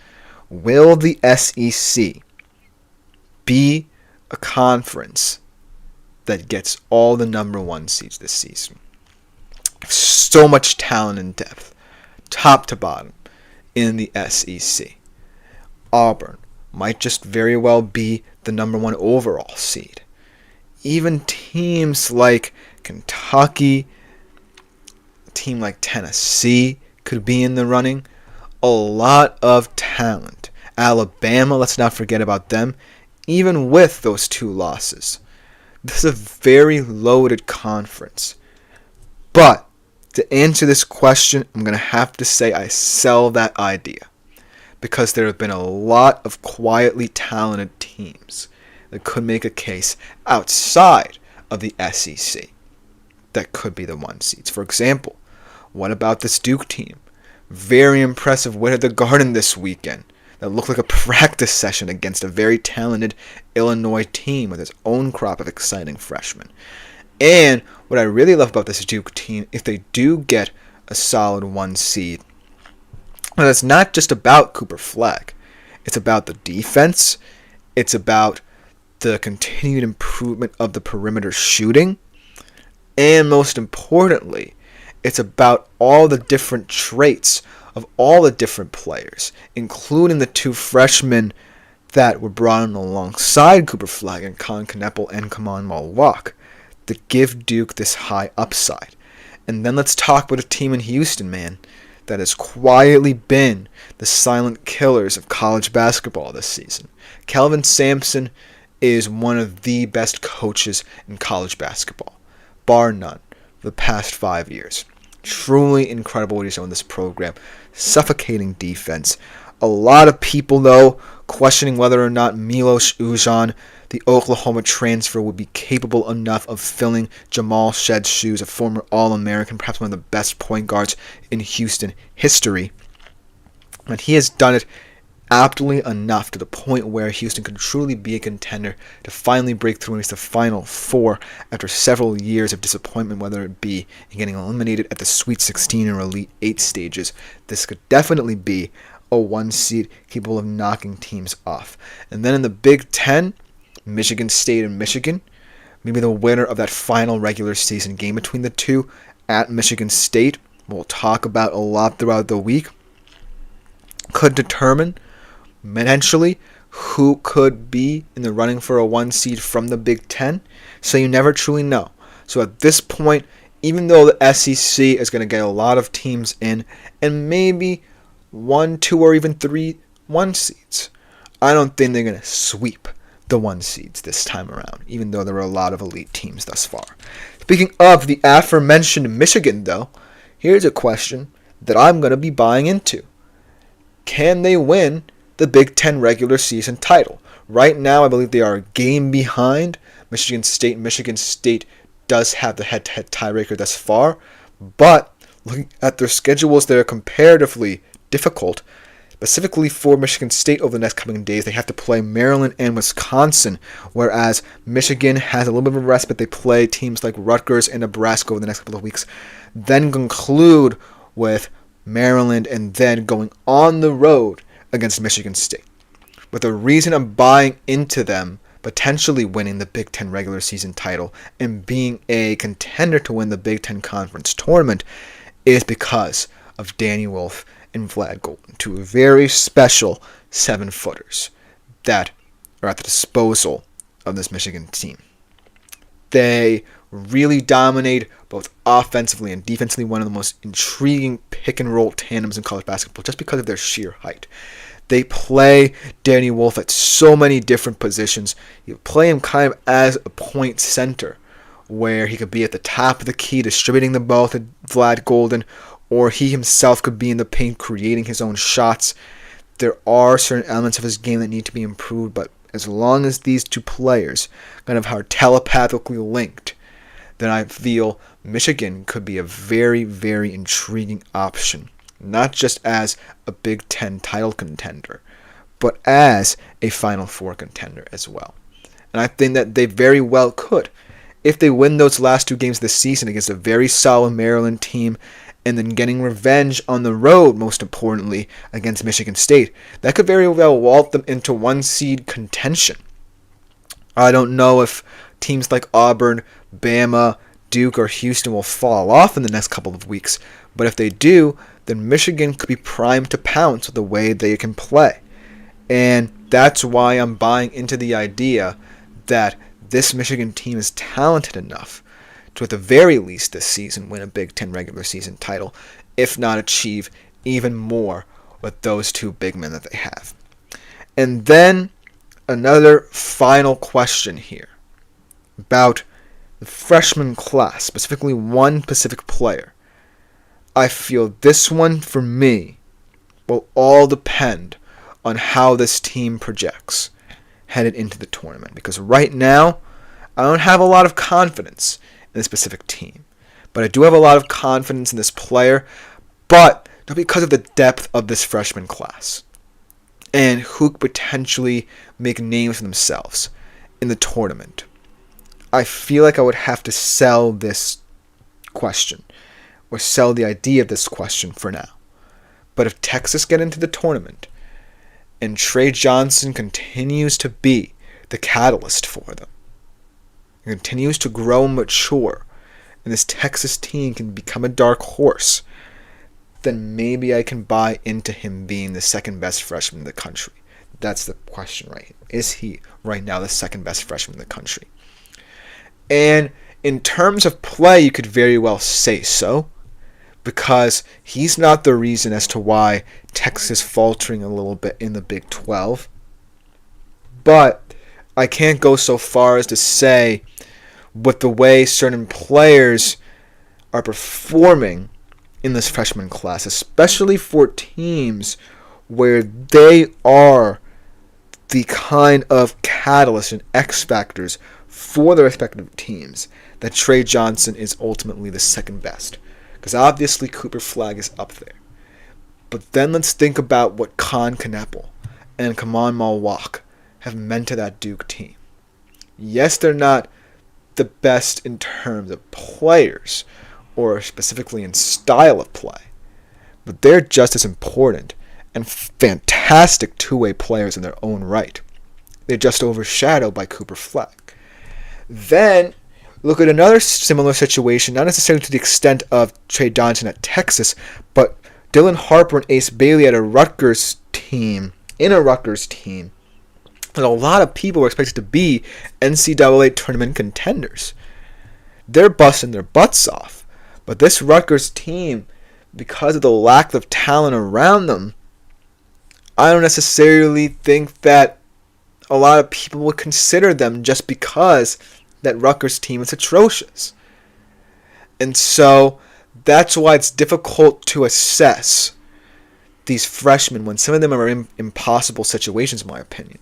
Will the SEC be a conference that gets all the number 1 seeds this season? So much talent and depth, top to bottom, in the SEC. Auburn might just very well be the number 1 overall seed. Even teams like Kentucky, a team like Tennessee could be in the running. A lot of talent. Alabama, let's not forget about them, even with those 2 losses. This is a very loaded conference. But to answer this question, I'm going to have to say I sell that idea, because there have been a lot of quietly talented teams that could make a case outside of the SEC that could be the 1 seeds. For example, what about this Duke team? Very impressive win at the Garden this weekend that looked like a practice session against a very talented Illinois team with its own crop of exciting freshmen. And what I really love about this Duke team, if they do get a solid 1 seed, and it's not just about Cooper Flag. It's about the defense. It's about the continued improvement of the perimeter shooting. And most importantly, it's about all the different traits of all the different players, including the 2 freshmen that were brought in alongside Cooper Flag and Colin Kneppel and Kaman Malwak, that give Duke this high upside. And then let's talk about a team in Houston, man, that has quietly been the silent killers of college basketball this season. Kelvin Sampson is one of the best coaches in college basketball, bar none, for the past 5 years. Truly incredible what he's done in this program. Suffocating defense. A lot of people, though, questioning whether or not Milos Ujan, the Oklahoma transfer, would be capable enough of filling Jamal Shedd's shoes, a former All-American, perhaps one of the best point guards in Houston history. And he has done it aptly enough to the point where Houston could truly be a contender to finally break through and reach the Final Four after several years of disappointment, whether it be in getting eliminated at the Sweet 16 or Elite 8 stages. This could definitely be a 1 seed capable of knocking teams off. And then in the Big Ten, Michigan State and Michigan, maybe the winner of that final regular season game between the 2 at Michigan State, we'll talk about a lot throughout the week, could determine potentially who could be in the running for a 1 seed from the Big Ten, so you never truly know. So at this point, even though the SEC is going to get a lot of teams in, and maybe 1, 2, or even 3 1 seeds, I don't think they're going to sweep the 1 seeds this time around, even though there are a lot of elite teams thus far. Speaking of the aforementioned Michigan, though, here's a question that I'm going to be buying into. Can they win the Big Ten regular season title? Right now, I believe they are a game behind Michigan State. Michigan State does have the head-to-head tiebreaker thus far, but looking at their schedules, they're comparatively difficult. Specifically for Michigan State over the next coming days, they have to play Maryland and Wisconsin, whereas Michigan has a little bit of a respite. They play teams like Rutgers and Nebraska over the next couple of weeks, then conclude with Maryland and then going on the road against Michigan State. But the reason I'm buying into them potentially winning the Big Ten regular season title and being a contender to win the Big Ten Conference tournament is because of Danny Wolf and Vlad Golden, two very special 7-footers that are at the disposal of this Michigan team. They really dominate both offensively and defensively, one of the most intriguing pick-and-roll tandems in college basketball just because of their sheer height. They play Danny Wolf at so many different positions. You play him kind of as a point center, where he could be at the top of the key distributing the ball to Vlad Golden, or he himself could be in the paint creating his own shots. There are certain elements of his game that need to be improved, but as long as these two players kind of are telepathically linked, then I feel Michigan could be a very, very intriguing option, not just as a Big Ten title contender, but as a Final Four contender as well. And I think that they very well could. If they win those last 2 games this season against a very solid Maryland team, and then getting revenge on the road, most importantly, against Michigan State, that could very well vault them into 1 seed contention. I don't know if teams like Auburn, Bama, Duke, or Houston will fall off in the next couple of weeks, but if they do, then Michigan could be primed to pounce with the way they can play. And that's why I'm buying into the idea that this Michigan team is talented enough to, at the very least this season, win a Big Ten regular season title, if not achieve even more with those 2 big men that they have. And then another final question here about the freshman class, specifically one specific player. I feel this one, for me, will all depend on how this team projects headed into the tournament. Because right now, I don't have a lot of confidence in a specific team. But I do have a lot of confidence in this player, but not because of the depth of this freshman class and who could potentially make names for themselves in the tournament. I feel like I would have to sell this question or sell the idea of this question for now. But if Texas get into the tournament and Trey Johnson continues to be the catalyst for them, continues to grow and mature, and this Texas team can become a dark horse, then maybe I can buy into him being the second best freshman in the country. That's the question right here. Is he right now the second best freshman in the country? And in terms of play, you could very well say so, because he's not the reason as to why Texas is faltering a little bit in the Big 12. But I can't go so far as to say, with the way certain players are performing in this freshman class, especially for teams where they are the kind of catalyst and X factors for their respective teams, that Trey Johnson is ultimately the second best. Because obviously Cooper Flagg is up there. But then let's think about what Con Kneppel and Kaman Malwak have meant to that Duke team. Yes, they're not the best in terms of players, or specifically in style of play, but they're just as important and fantastic two-way players in their own right. They're just overshadowed by Cooper Flagg. Then look at another similar situation, not necessarily to the extent of Trey Johnson at Texas, but Dylan Harper and Ace Bailey at a Rutgers team, And a lot of people were expected to be NCAA tournament contenders. They're busting their butts off. But this Rutgers team, because of the lack of talent around them, I don't necessarily think that a lot of people would consider them just because that Rutgers team is atrocious. And so that's why it's difficult to assess these freshmen when some of them are in impossible situations, in my opinion.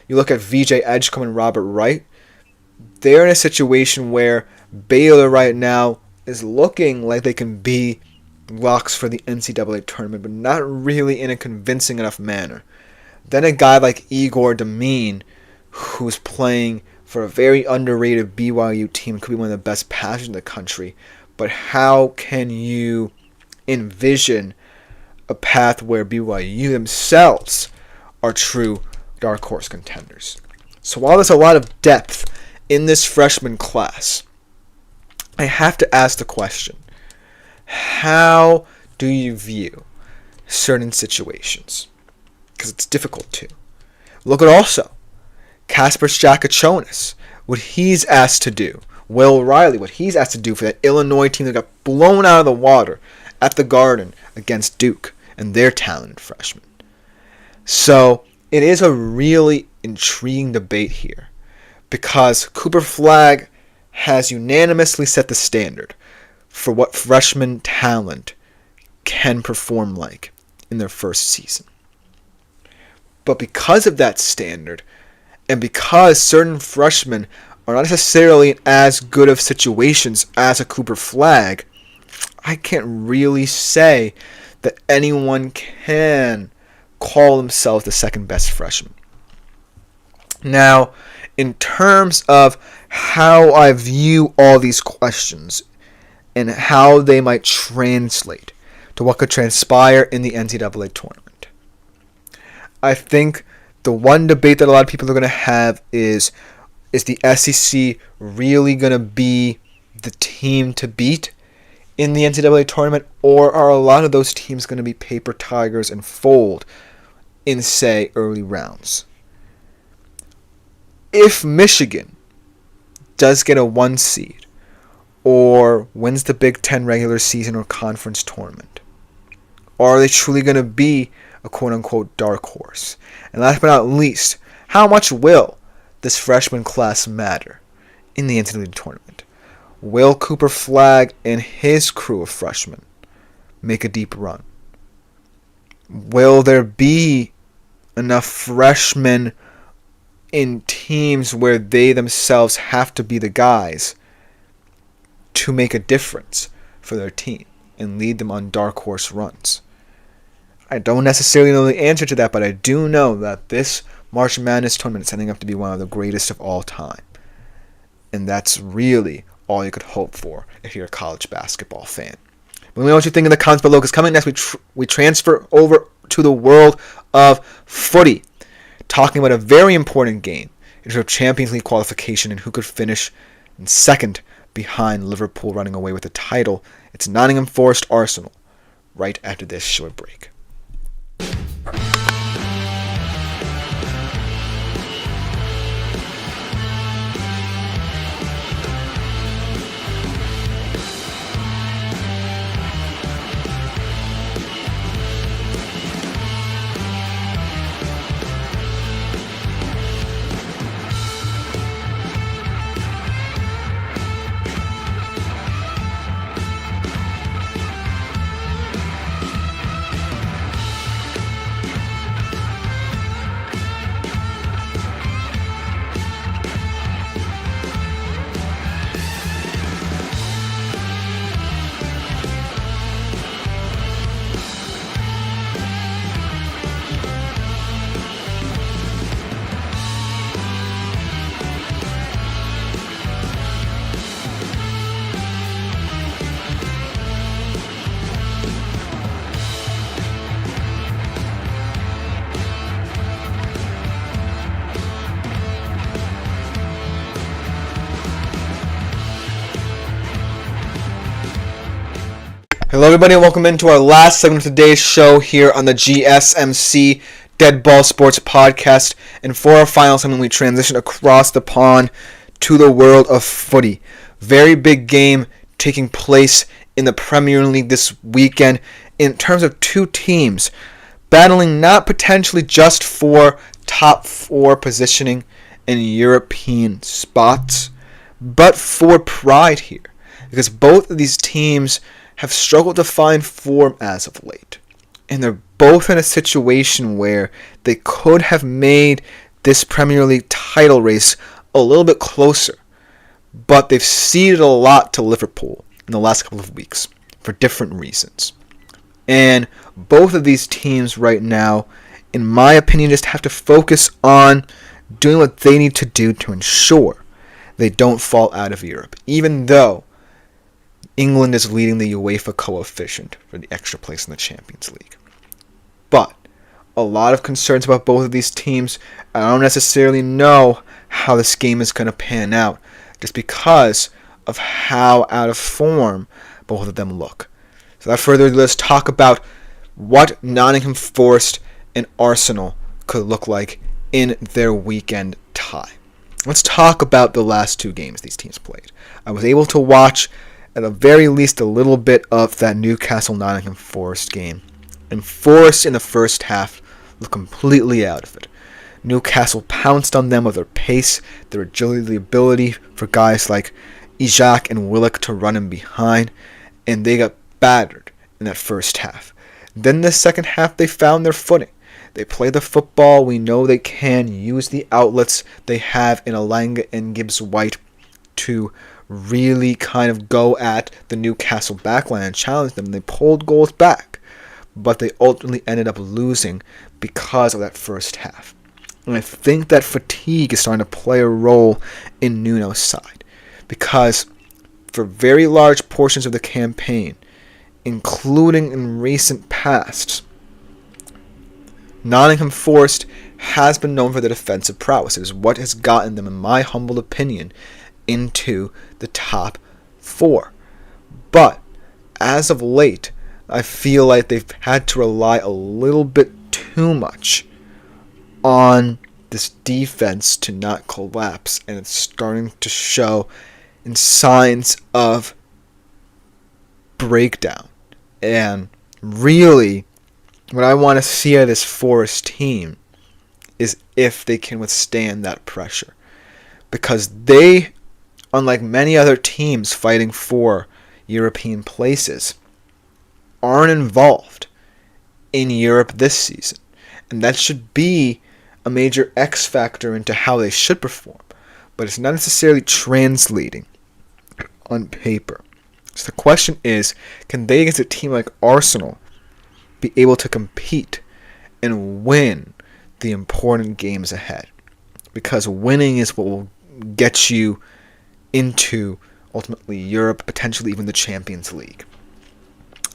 You look at VJ Edgecombe and Robert Wright. They're in a situation where Baylor right now is looking like they can be locks for the NCAA tournament, but not really in a convincing enough manner. Then a guy like Igor Demeen, who's playing for a very underrated BYU team, could be one of the best passers in the country. But how can you envision a path where BYU themselves are true dark horse contenders? So while there's a lot of depth in this freshman class, I have to ask the question, how do you view certain situations? Because it's difficult to. Look at also Kasper Stakachonis, what he's asked to do. Will Riley, what he's asked to do for that Illinois team that got blown out of the water at the Garden against Duke and their talented freshmen. So it is a really intriguing debate here because Cooper Flagg has unanimously set the standard for what freshman talent can perform like in their first season. But because of that standard, and because certain freshmen are not necessarily in as good of situations as a Cooper Flagg, I can't really say that anyone can call themselves the second best freshman. Now, in terms of how I view all these questions and how they might translate to what could transpire in the NCAA tournament, I think the one debate that a lot of people are going to have is the SEC really going to be the team to beat in the NCAA tournament, or are a lot of those teams going to be paper tigers and fold in, say, early rounds? If Michigan does get a 1 seed or wins the Big Ten regular season or conference tournament, are they truly going to be a quote-unquote dark horse? And last but not least, how much will this freshman class matter in the NCAA tournament? Will Cooper Flagg and his crew of freshmen make a deep run? Will there be enough freshmen in teams where they themselves have to be the guys to make a difference for their team and lead them on dark horse runs? I don't necessarily know the answer to that, but I do know that this March Madness tournament is setting up to be one of the greatest of all time. And that's really all you could hope for if you're a college basketball fan. Let me know what you think in the comments below, because coming next we transfer over to the world of footy, talking about a very important game in terms of Champions League qualification and who could finish in second behind Liverpool running away with the title. It's Nottingham Forest Arsenal right after this short break. Hello everybody and welcome into our last segment of today's show here on the GSMC Dead Ball Sports Podcast. And for our final segment, we transition across the pond to the world of footy. Very big game taking place in the Premier League this weekend in terms of two teams battling not potentially just for top 4 positioning in European spots, but for pride here. Because both of these teams have struggled to find form as of late. And they're both in a situation where they could have made this Premier League title race a little bit closer. But they've ceded a lot to Liverpool in the last couple of weeks for different reasons. And both of these teams right now, in my opinion, just have to focus on doing what they need to do to ensure they don't fall out of Europe, even though England is leading the UEFA coefficient for the extra place in the Champions League. But a lot of concerns about both of these teams. I don't necessarily know how this game is going to pan out just because of how out of form both of them look. So without further ado, let's talk about what Nottingham Forest and Arsenal could look like in their weekend tie. Let's talk about the last 2 games these teams played. I was able to watch at the very least a little bit of that Newcastle-Nottingham Forest game. And Forest in the first half looked completely out of it. Newcastle pounced on them with their pace, their agility, the ability for guys like Isak and Willock to run in behind, and they got battered in that first half. Then the second half they found their footing. They play the football we know they can, use the outlets they have in Alanga and Gibbs-White to really kind of go at the Newcastle backline and challenge them. They pulled goals back, but they ultimately ended up losing because of that first half. And I think that fatigue is starting to play a role in Nuno's side, because for very large portions of the campaign, including in recent past, Nottingham Forest has been known for their defensive prowess. It is what has gotten them, in my humble opinion, into the top 4. But as of late, I feel like they've had to rely a little bit too much on this defense to not collapse, and it's starting to show in signs of breakdown. And really, what I want to see out of this Forest team is if they can withstand that pressure. Because they, unlike many other teams fighting for European places, aren't involved in Europe this season. And that should be a major X factor into how they should perform. But it's not necessarily translating on paper. So the question is, can they, against a team like Arsenal, be able to compete and win the important games ahead? Because winning is what will get you into, ultimately, Europe, potentially even the Champions League.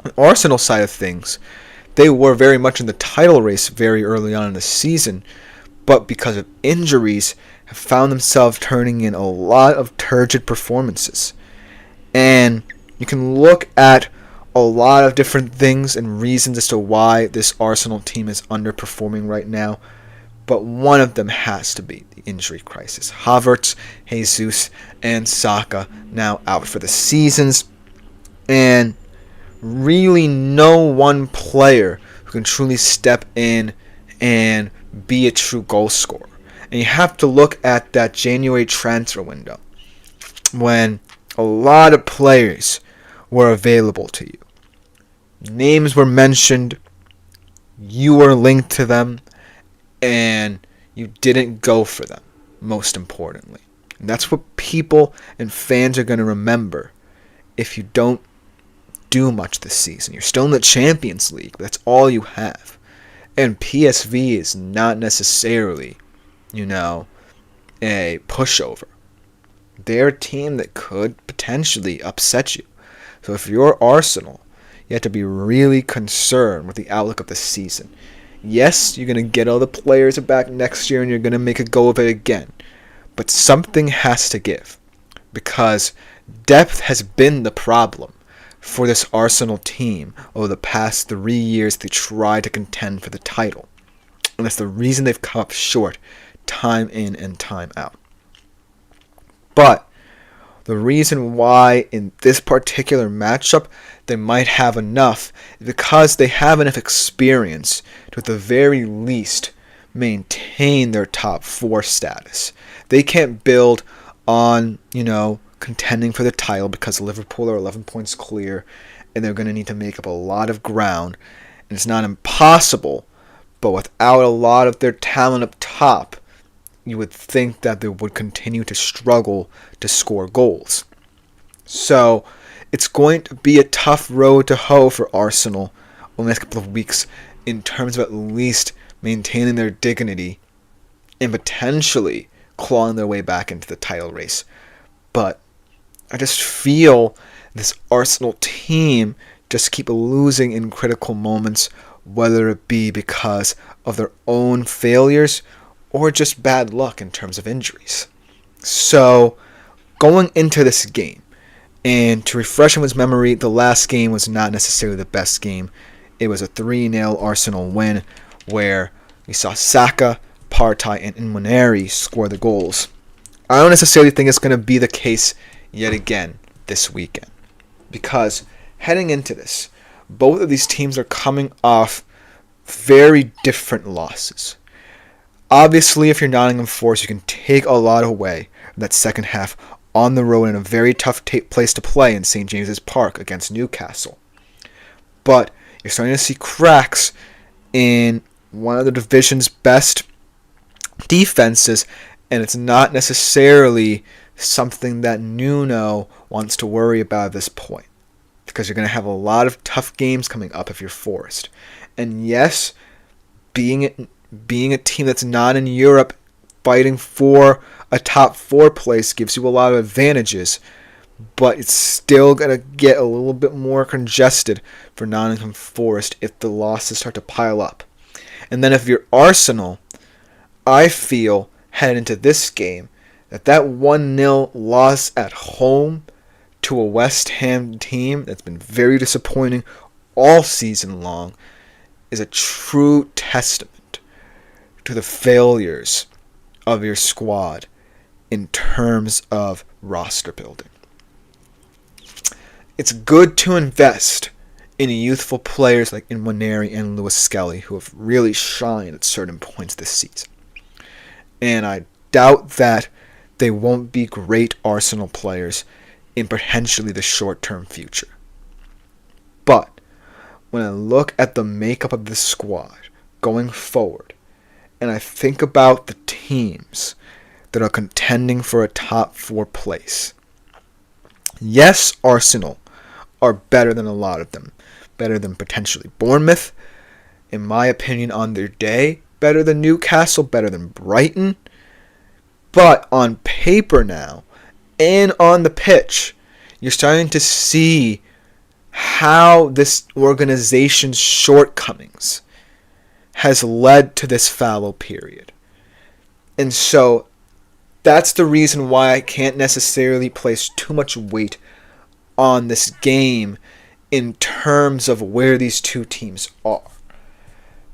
On the Arsenal side of things, they were very much in the title race very early on in the season, but because of injuries, have found themselves turning in a lot of turgid performances. And you can look at a lot of different things and reasons as to why this Arsenal team is underperforming right now, but one of them has to be the injury crisis. Havertz, Jesus, and Saka now out for the seasons, and really no one player who can truly step in and be a true goal scorer. And you have to look at that January transfer window when a lot of players were available to you. Names were mentioned, you were linked to them, and you didn't go for them, most importantly. And that's what people and fans are going to remember if you don't do much this season. You're still in the Champions League, but that's all you have. And PSV is not necessarily, a pushover. They're a team that could potentially upset you. So if you're Arsenal, you have to be really concerned with the outlook of the season. Yes, you're going to get all the players back next year and you're going to make a go of it again. But something has to give, because depth has been the problem for this Arsenal team over the past 3 years they tried to contend for the title. And that's the reason they've come up short time in and time out. But the reason why in this particular matchup they might have enough is because they have enough experience to at the very least maintain their top 4 status. They can't build on, contending for the title because Liverpool are 11 points clear and they're going to need to make up a lot of ground. And it's not impossible, but without a lot of their talent up top, you would think that they would continue to struggle to score goals. So it's going to be a tough road to hoe for Arsenal over the next couple of weeks in terms of at least maintaining their dignity and potentially clawing their way back into the title race. But I just feel this Arsenal team just keep losing in critical moments, whether it be because of their own failures or just bad luck in terms of injuries. So, going into this game, and to refresh his memory, the last game was not necessarily the best game. It was a 3-0 Arsenal win where we saw Saka, Partey, and Nwaneri score the goals. I don't necessarily think it's going to be the case yet again this weekend, because heading into this, both of these teams are coming off very different losses. Obviously, if you're Nottingham Forest, you can take a lot away from that second half on the road in a very tough place to play in St. James's Park against Newcastle. But you're starting to see cracks in one of the division's best defenses, and it's not necessarily something that Nuno wants to worry about at this point, because you're going to have a lot of tough games coming up if you're Forest. And yes, being a team that's not in Europe, fighting for a top 4 place gives you a lot of advantages, but it's still going to get a little bit more congested for Nottingham Forest if the losses start to pile up. And then if you're Arsenal, I feel, heading into this game, that 1-0 loss at home to a West Ham team that's been very disappointing all season long is a true testament to the failures of your squad in terms of roster building. It's good to invest in youthful players like Nwaneri and Lewis Skelly, who have really shined at certain points this season. And I doubt that they won't be great Arsenal players in potentially the short-term future. But when I look at the makeup of the squad going forward, and I think about the teams that are contending for a top 4 place, yes, Arsenal are better than a lot of them. Better than potentially Bournemouth, in my opinion, on their day. Better than Newcastle, better than Brighton. But on paper now, and on the pitch, you're starting to see how this organization's shortcomings has led to this fallow period. And so that's the reason why I can't necessarily place too much weight on this game in terms of where these two teams are,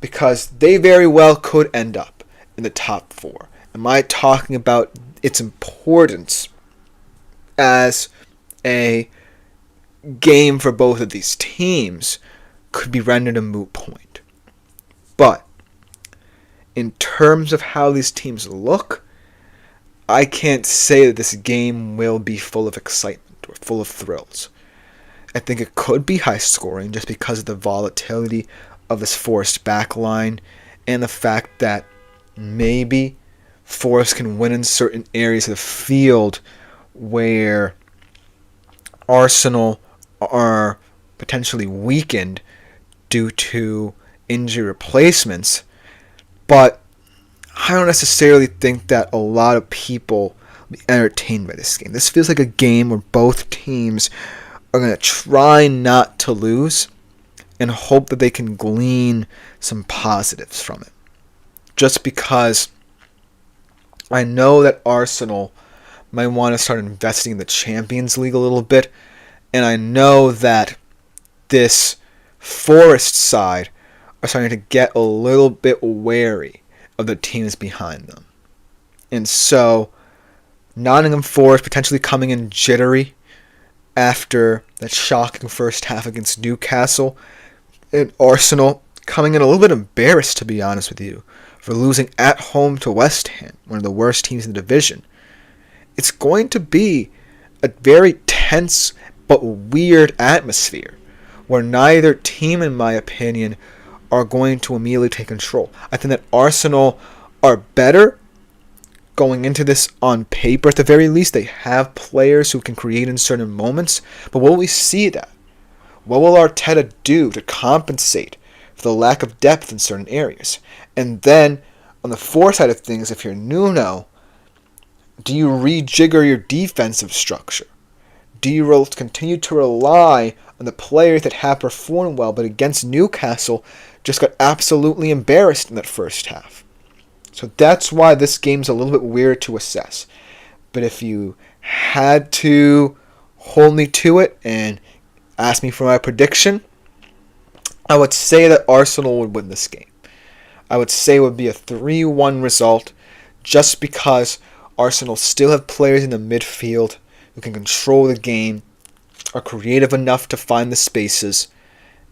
because they very well could end up in the top 4. Am I talking about its importance as a game for both of these teams could be rendered a moot point. But in terms of how these teams look, I can't say that this game will be full of excitement or full of thrills. I think it could be high scoring just because of the volatility of this Forest backline and the fact that maybe Forest can win in certain areas of the field where Arsenal are potentially weakened due to injury replacements. But I don't necessarily think that a lot of people will be entertained by this game. This feels like a game where both teams are going to try not to lose and hope that they can glean some positives from it. Just because I know that Arsenal might want to start investing in the Champions League a little bit, and I know that this Forest side are starting to get a little bit wary of the teams behind them. And so, Nottingham Forest potentially coming in jittery after that shocking first half against Newcastle, and Arsenal coming in a little bit embarrassed, to be honest with you, for losing at home to West Ham, one of the worst teams in the division. It's going to be a very tense but weird atmosphere where neither team, in my opinion, are going to immediately take control. I think that Arsenal are better going into this on paper. At the very least, they have players who can create in certain moments. But will we see that? What will Arteta do to compensate for the lack of depth in certain areas? And then, on the Forest side of things, if you're Nuno, do you rejigger your defensive structure? Do you continue to rely on the players that have performed well, but against Newcastle just got absolutely embarrassed in that first half? So that's why this game's a little bit weird to assess. But if you had to hold me to it and ask me for my prediction, I would say that Arsenal would win this game. I would say it would be a 3-1 result, just because Arsenal still have players in the midfield who can control the game, are creative enough to find the spaces,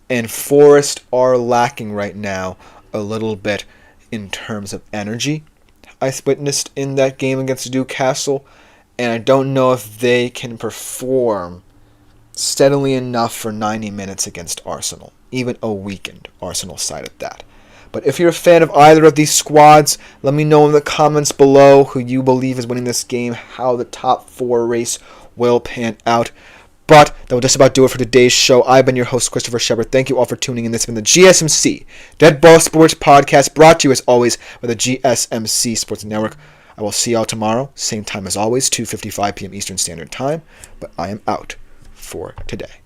and Forest are lacking right now a little bit in terms of energy. I witnessed in that game against Newcastle, and I don't know if they can perform steadily enough for 90 minutes against Arsenal, even a weakened Arsenal side at that. But if you're a fan of either of these squads, let me know in the comments below who you believe is winning this game, how the top 4 race will pan out. But that will just about do it for today's show. I've been your host, Christopher Shepard. Thank you all for tuning in. This has been the GSMC Dead Ball Sports Podcast, brought to you as always by the GSMC Sports Network. I will see y'all tomorrow, same time as always, 2:55 p.m. Eastern Standard Time. But I am out for today.